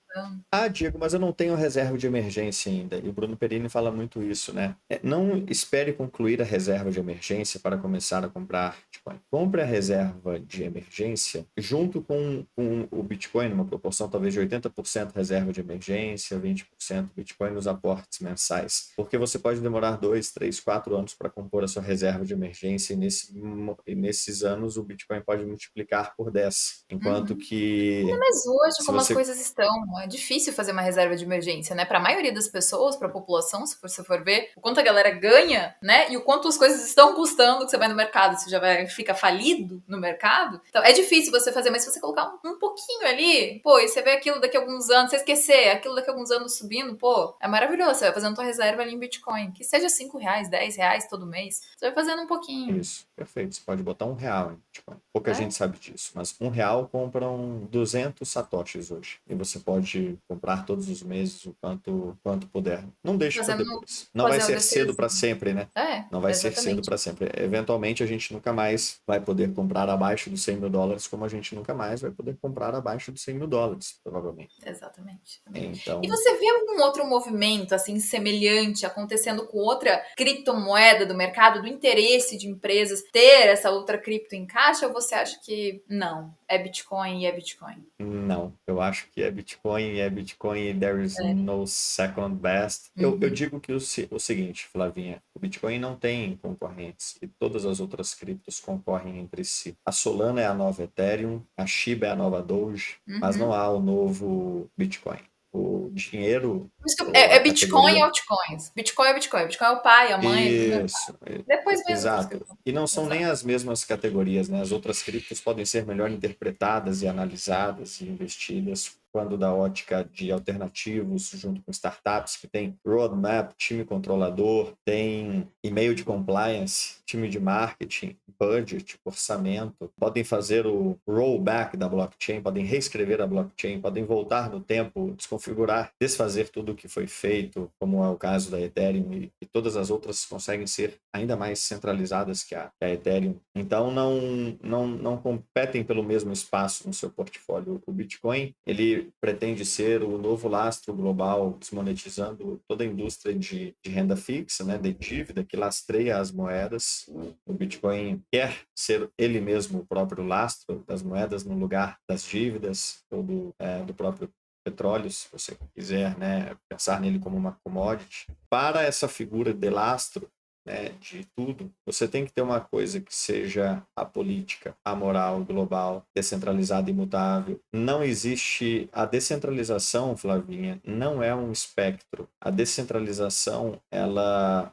Diego, mas eu não tenho reserva de emergência ainda. E o Bruno Perini fala muito isso, né? Não espere concluir a reserva de emergência para começar a comprar Bitcoin. Compre a reserva de emergência junto com o Bitcoin, numa proporção talvez de 80% reserva de emergência, 20% Bitcoin nos aportes mensais. Porque você pode demorar 2, 3, 4 anos para compor a sua reserva de emergência e nesses anos o Bitcoin pode multiplicar por 10. Enquanto Uhum. que Mas hoje, se como as você coisas estão, é difícil fazer uma reserva de emergência, né? Para a maioria das pessoas, para a população, se você for ver o quanto a galera ganha, né? E o quanto as coisas estão custando, que você vai no mercado, você já vai fica falido no mercado. Então é difícil você fazer, mas se você colocar um pouquinho ali, pô, e você vê aquilo daqui a alguns anos, você esquecer aquilo daqui a alguns anos subindo, pô, é maravilhoso. Você vai fazendo tua reserva ali em Bitcoin, que seja R$ 5, R$ 10 todo mês. Você vai fazendo um pouquinho. Isso, perfeito. Você pode botar R$ 1 em Bitcoin. Pouca É, gente sabe disso, mas R$ 1 compram 200 satoshis hoje. E você pode comprar todos os meses o quanto puder. Não deixe para fazendo depois. Não vai fazer o ser cedo para DCzinho. sempre, né? É, Não vai ser cedo exatamente. para sempre. Eventualmente a gente nunca mais vai poder comprar abaixo dos US$ 100.000, como a gente nunca mais vai poder comprar abaixo dos US$ 100.000, provavelmente. Exatamente. E Então, você vê algum outro movimento assim semelhante acontecendo com outra criptomoeda do mercado, do interesse de empresas ter essa outra cripto em caixa, ou você acha que não? É Bitcoin e é Bitcoin? não, eu acho que é Bitcoin e there is Sério? no second best. Eu Uhum. digo que o seguinte, Flavinha, o Bitcoin não tem concorrentes e todas as outras criptos concorrem entre si. A Solana é a nova Ethereum, a Shiba é a nova Doge, mas não Uhum. há o novo Bitcoin. O dinheiro, Por isso que ou é a Bitcoin e categoria. altcoins. Bitcoin é Bitcoin. Bitcoin é o pai, a mãe, tudo mesmo. Isso, Depois vem as outras exato. criptomoedas. E não são nem Exato. as mesmas categorias, né? As outras criptos podem ser melhor interpretadas e analisadas e investidas quando da ótica de alternativos, junto com startups que tem roadmap, time controlador, tem e-mail de compliance, time de marketing, budget, orçamento, podem fazer o rollback da blockchain, podem reescrever a blockchain, podem voltar no tempo, desconfigurar, desfazer tudo o que foi feito, como é o caso da Ethereum, e todas as outras conseguem ser ainda mais centralizadas que a Ethereum. Então não competem pelo mesmo espaço no seu portfólio. O Bitcoin, ele pretende ser o novo lastro global, desmonetizando toda a indústria de renda fixa, né, de dívida que lastreia as moedas. O Bitcoin quer ser ele mesmo o próprio lastro das moedas no lugar das dívidas ou do próprio petróleo, se você quiser, né, pensar nele como uma commodity. Para essa figura de lastro, né, de tudo, você tem que ter uma coisa que seja apolítica, amoral, global, descentralizada e imutável. Não existe a descentralização, Flavinha, não é um espectro. A descentralização,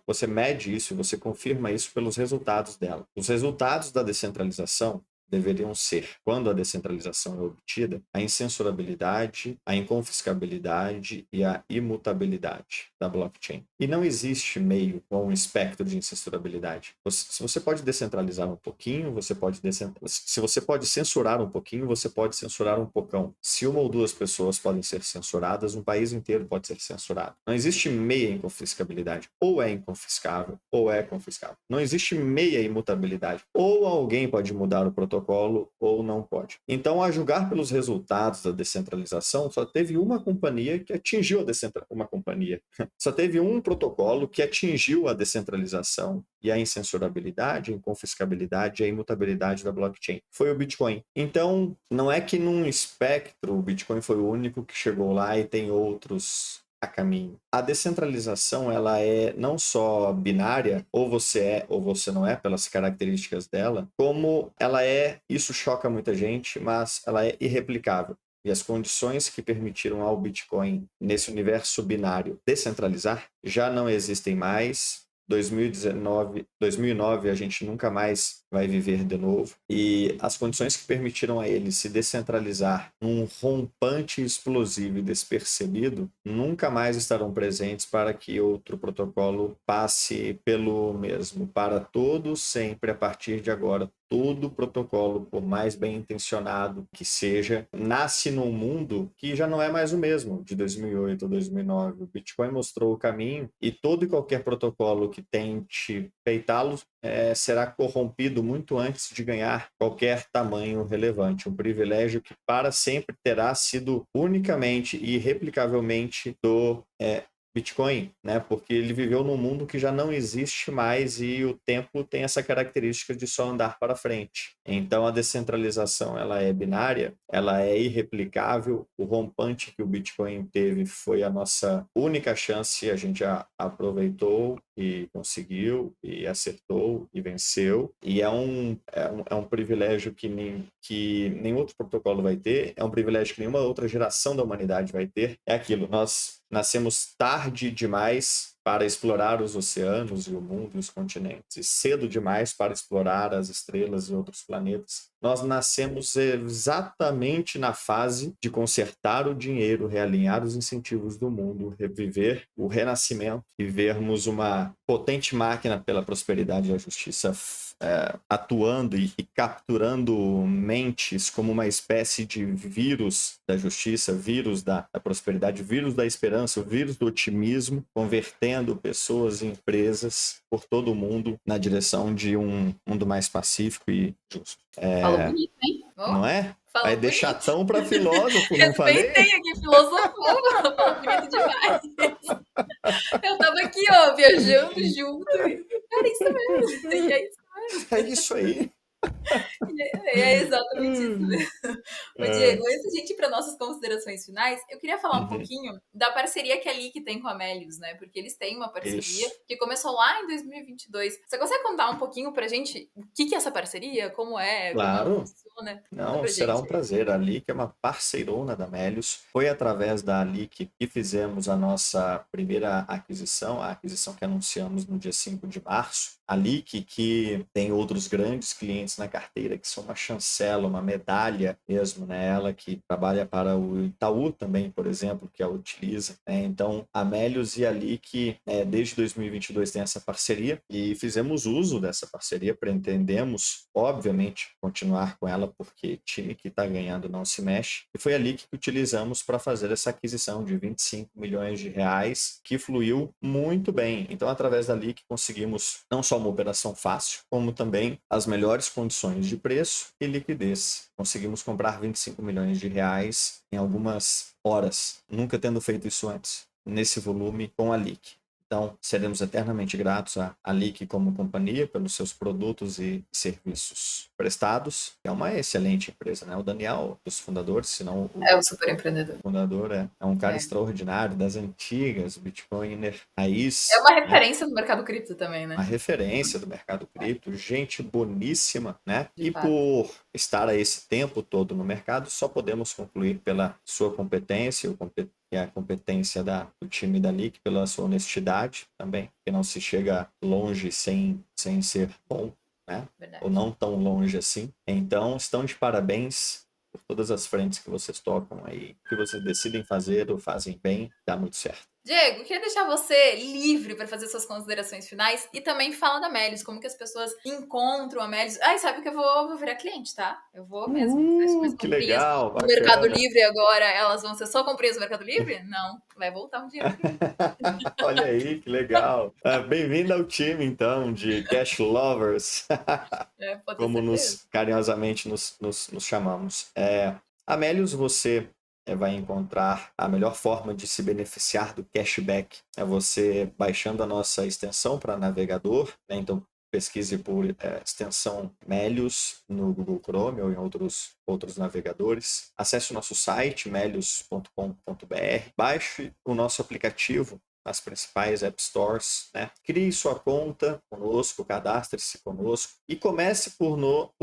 você mede isso e você confirma isso pelos resultados dela. Os resultados da descentralização deveriam ser, quando a descentralização é obtida, a incensurabilidade, a inconfiscabilidade e a imutabilidade da blockchain. E não existe meio ou um espectro de incensurabilidade. Se você pode descentralizar um pouquinho, se você pode censurar um pouquinho, você pode censurar um pocão. Se uma ou duas pessoas podem ser censuradas, um país inteiro pode ser censurado. Não existe meia inconfiscabilidade. Ou é inconfiscável, ou é confiscável. Não existe meia imutabilidade. Ou alguém pode mudar o protocolo, ou não pode. Então, a julgar pelos resultados da descentralização, só teve uma companhia que atingiu a descentralização. Uma companhia. Só teve um protocolo que atingiu a descentralização e a incensurabilidade, a inconfiscabilidade e a imutabilidade da blockchain. Foi o Bitcoin. Então, não é que num espectro o Bitcoin foi o único que chegou lá e tem outros a caminho. A descentralização, ela é não só binária, ou você é ou você não é, pelas características dela, como ela é, isso choca muita gente, mas ela é irreplicável. E as condições que permitiram ao Bitcoin, nesse universo binário, descentralizar, já não existem mais. 2009 a gente nunca mais vai viver de novo. E as condições que permitiram a ele se descentralizar num rompante explosivo e despercebido nunca mais estarão presentes para que outro protocolo passe pelo mesmo. Para todos, sempre, a partir de agora, todo protocolo, por mais bem intencionado que seja, nasce num mundo que já não é mais o mesmo de 2008 ou 2009. O Bitcoin mostrou o caminho e todo e qualquer protocolo que tente peitá-lo será corrompido muito antes de ganhar qualquer tamanho relevante. Um privilégio que para sempre terá sido unicamente e irreplicavelmente do Bitcoin, né? Porque ele viveu num mundo que já não existe mais e o tempo tem essa característica de só andar para frente. Então a descentralização ela é binária, ela é irreplicável. O rompante que o Bitcoin teve foi a nossa única chance, a gente já aproveitou e conseguiu e acertou e venceu. E é um privilégio que nenhum outro protocolo vai ter, é um privilégio que nenhuma outra geração da humanidade vai ter. É aquilo, nós nascemos tarde demais para explorar os oceanos e o mundo e os continentes, e cedo demais para explorar as estrelas e outros planetas. Nós nascemos exatamente na fase de consertar o dinheiro, realinhar os incentivos do mundo, reviver o renascimento e vermos uma potente máquina pela prosperidade e a justiça atuando e capturando mentes como uma espécie de vírus da justiça, vírus da prosperidade, vírus da esperança, o vírus do otimismo, convertendo pessoas e empresas por todo o mundo na direção de um mundo mais pacífico e justo. Falou bonito, hein? Não é? Falou Vai bonito. deixar tão para filósofo, não falei? Respeitei aqui, filosofou, falou bonito demais. Eu tava aqui, ó, viajando junto. Era isso mesmo. E é isso mesmo. É isso aí. É exatamente isso mesmo. Ô, Diego, antes de a gente ir para nossas considerações finais, eu queria falar um pouquinho da parceria que a Leak tem com a Melius, né? Porque eles têm uma parceria que começou lá em 2022. Você consegue contar um pouquinho pra gente o que é essa parceria? Como é? Claro. Como funciona? Não, será um prazer. A Leak é uma parceirona da Melius. Foi através da Leak que fizemos a nossa primeira aquisição, a aquisição que anunciamos no dia 5 de março. A Leak, que tem outros grandes clientes na carteira, que são uma chancela, uma medalha mesmo, né? Ela que trabalha para o Itaú também, por exemplo, que a utiliza, né? Então, a Melius e a Leak, desde 2022, tem essa parceria e fizemos uso dessa parceria, pretendemos, obviamente, continuar com ela, porque time que está ganhando não se mexe. E foi a Leak que utilizamos para fazer essa aquisição de 25 milhões de reais, que fluiu muito bem. Então, através da Leak, conseguimos não só uma operação fácil, como também as melhores condições de preço e liquidez. Conseguimos comprar 25 milhões de reais em algumas horas, nunca tendo feito isso antes, nesse volume com a Leak. Então, seremos eternamente gratos à Leak como companhia pelos seus produtos e serviços prestados. É uma excelente empresa, né? O Daniel, dos fundadores, se não o É o super empreendedor. fundador, é um cara É. extraordinário, das antigas, Bitcoiner É raiz, uma né? referência no mercado cripto também, Uma né? referência do mercado cripto, gente boníssima, né? De E fato. por estar a esse tempo todo no mercado, só podemos concluir pela sua competência, e a competência do time da Leak, pela sua honestidade também, que não se chega longe sem ser bom, né? Ou Verdade. não tão longe assim. Então, estão de parabéns por todas as frentes que vocês tocam aí, que vocês decidem fazer ou fazem bem, dá muito certo. Diego, queria deixar você livre para fazer suas considerações finais e também fala da Melios, como que as pessoas encontram a Melios. Ai, sabe que eu vou virar cliente, tá? Eu vou mesmo. As minhas Que comprinhas legal, no Mercado bacana. Livre agora, elas vão ser só comprinhas no Mercado Livre? Não, vai voltar um dinheiro para mim. Olha aí, que legal. Bem-vindo ao time, então, de Cash Lovers, É, pode ter como certeza. carinhosamente nos chamamos. Amélios, você vai encontrar a melhor forma de se beneficiar do cashback. É você baixando a nossa extensão para navegador, né? Então, pesquise por extensão Melius no Google Chrome ou em outros navegadores. Acesse o nosso site, melius.com.br. Baixe o nosso aplicativo nas principais App Stores, né? Crie sua conta conosco, cadastre-se conosco e comece por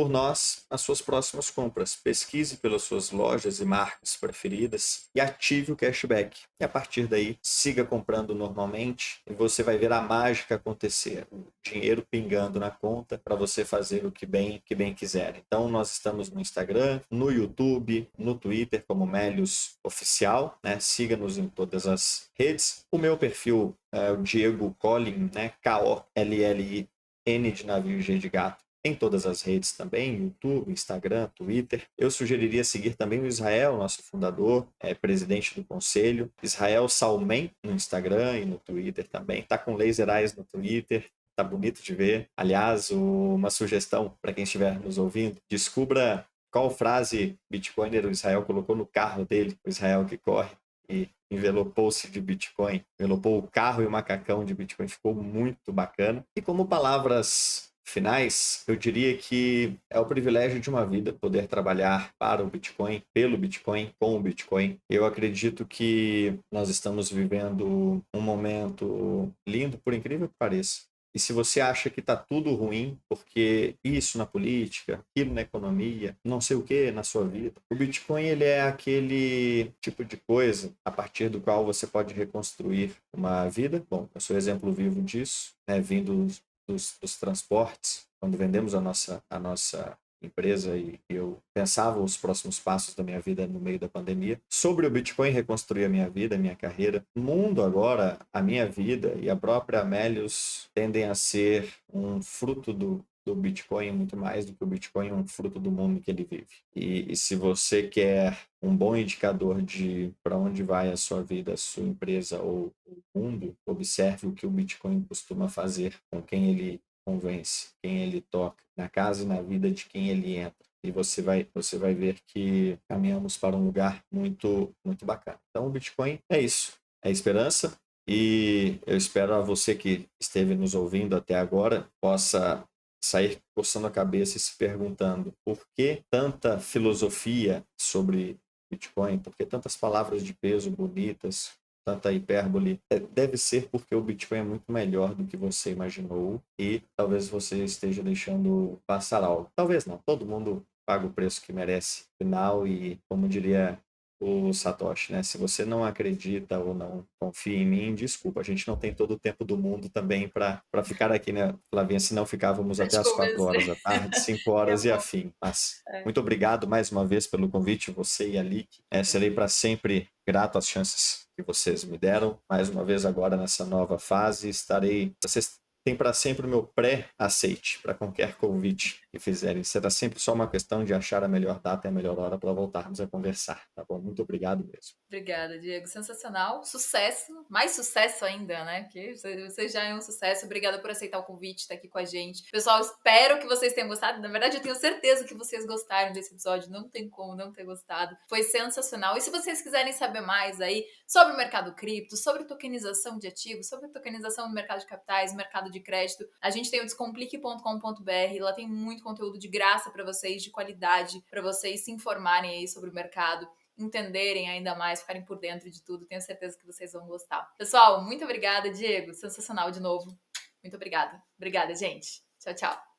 nós as suas próximas compras. Pesquise pelas suas lojas e marcas preferidas e ative o cashback. E a partir daí, siga comprando normalmente e você vai ver a mágica acontecer. O dinheiro pingando na conta para você fazer o que bem quiser. Então, nós estamos no Instagram, no YouTube, no Twitter como Melius Oficial, né? Siga-nos em todas as redes. O meu perfil é o Diego Collin, né? K-O-L-L-I-N de navio e G de gato. Em todas as redes também, YouTube, Instagram, Twitter. Eu sugeriria seguir também o Israel, nosso fundador, presidente do conselho. Israel Salmen no Instagram e no Twitter também. Tá com Laser Eyes no Twitter. Tá bonito de ver. Aliás, uma sugestão para quem estiver nos ouvindo, descubra qual frase Bitcoiner o Israel colocou no carro dele, o Israel que corre, e envelopou-se de Bitcoin, envelopou o carro e o macacão de Bitcoin, ficou muito bacana. E como palavras finais, eu diria que é o privilégio de uma vida poder trabalhar para o Bitcoin, pelo Bitcoin, com o Bitcoin. Eu acredito que nós estamos vivendo um momento lindo, por incrível que pareça. E se você acha que está tudo ruim, porque isso na política, aquilo na economia, não sei o que na sua vida, o Bitcoin ele é aquele tipo de coisa a partir do qual você pode reconstruir uma vida. Bom, eu sou exemplo vivo disso, né, vindo dos transportes, quando vendemos a nossa empresa e eu pensava os próximos passos da minha vida no meio da pandemia. Sobre o Bitcoin, reconstruir a minha vida, a minha carreira. O mundo agora, a minha vida e a própria Amélios tendem a ser um fruto do Bitcoin muito mais do que o Bitcoin é um fruto do mundo que ele vive. E se você quer um bom indicador de para onde vai a sua vida, a sua empresa ou o mundo, observe o que o Bitcoin costuma fazer com quem ele convence, quem ele toca, na casa e na vida de quem ele entra. E você vai ver que caminhamos para um lugar muito, muito bacana. Então, o Bitcoin é isso, é esperança. E eu espero a você que esteve nos ouvindo até agora possa sair coçando a cabeça e se perguntando por que tanta filosofia sobre Bitcoin, por que tantas palavras de peso bonitas, tanta hipérbole. Deve ser porque o Bitcoin é muito melhor do que você imaginou e talvez você esteja deixando passar algo. Talvez não, todo mundo paga o preço que merece. Final e, como diria o Satoshi, né? Se você não acredita ou não confia em mim, desculpa, a gente não tem todo o tempo do mundo também para ficar aqui, né, Flavinha? Senão ficávamos Pra até te as 4 horas convencer. da tarde, 5 É horas e bom. afim. Mas É. muito obrigado mais uma vez pelo convite, você e a Lick. Serei para sempre grato às chances que vocês me deram. Mais uma vez agora nessa nova fase, vocês tem para sempre o meu pré-aceite para qualquer convite que fizerem. Será sempre só uma questão de achar a melhor data e a melhor hora para voltarmos a conversar, tá bom? Muito obrigado mesmo. Obrigada, Diego. Sensacional. Sucesso. Mais sucesso ainda, né? Que você já é um sucesso. Obrigada por aceitar o convite, estar aqui com a gente. Pessoal, espero que vocês tenham gostado. Na verdade, eu tenho certeza que vocês gostaram desse episódio. Não tem como não ter gostado. Foi sensacional. E se vocês quiserem saber mais aí sobre o mercado cripto, sobre tokenização de ativos, sobre tokenização no mercado de capitais, mercado de crédito, a gente tem o descomplique.com.br. Lá tem muito conteúdo de graça para vocês, de qualidade, para vocês se informarem aí sobre o mercado, entenderem ainda mais, ficarem por dentro de tudo. Tenho certeza que vocês vão gostar. Pessoal, muito obrigada, Diego. Sensacional de novo. Muito obrigada. Obrigada, gente. Tchau, tchau.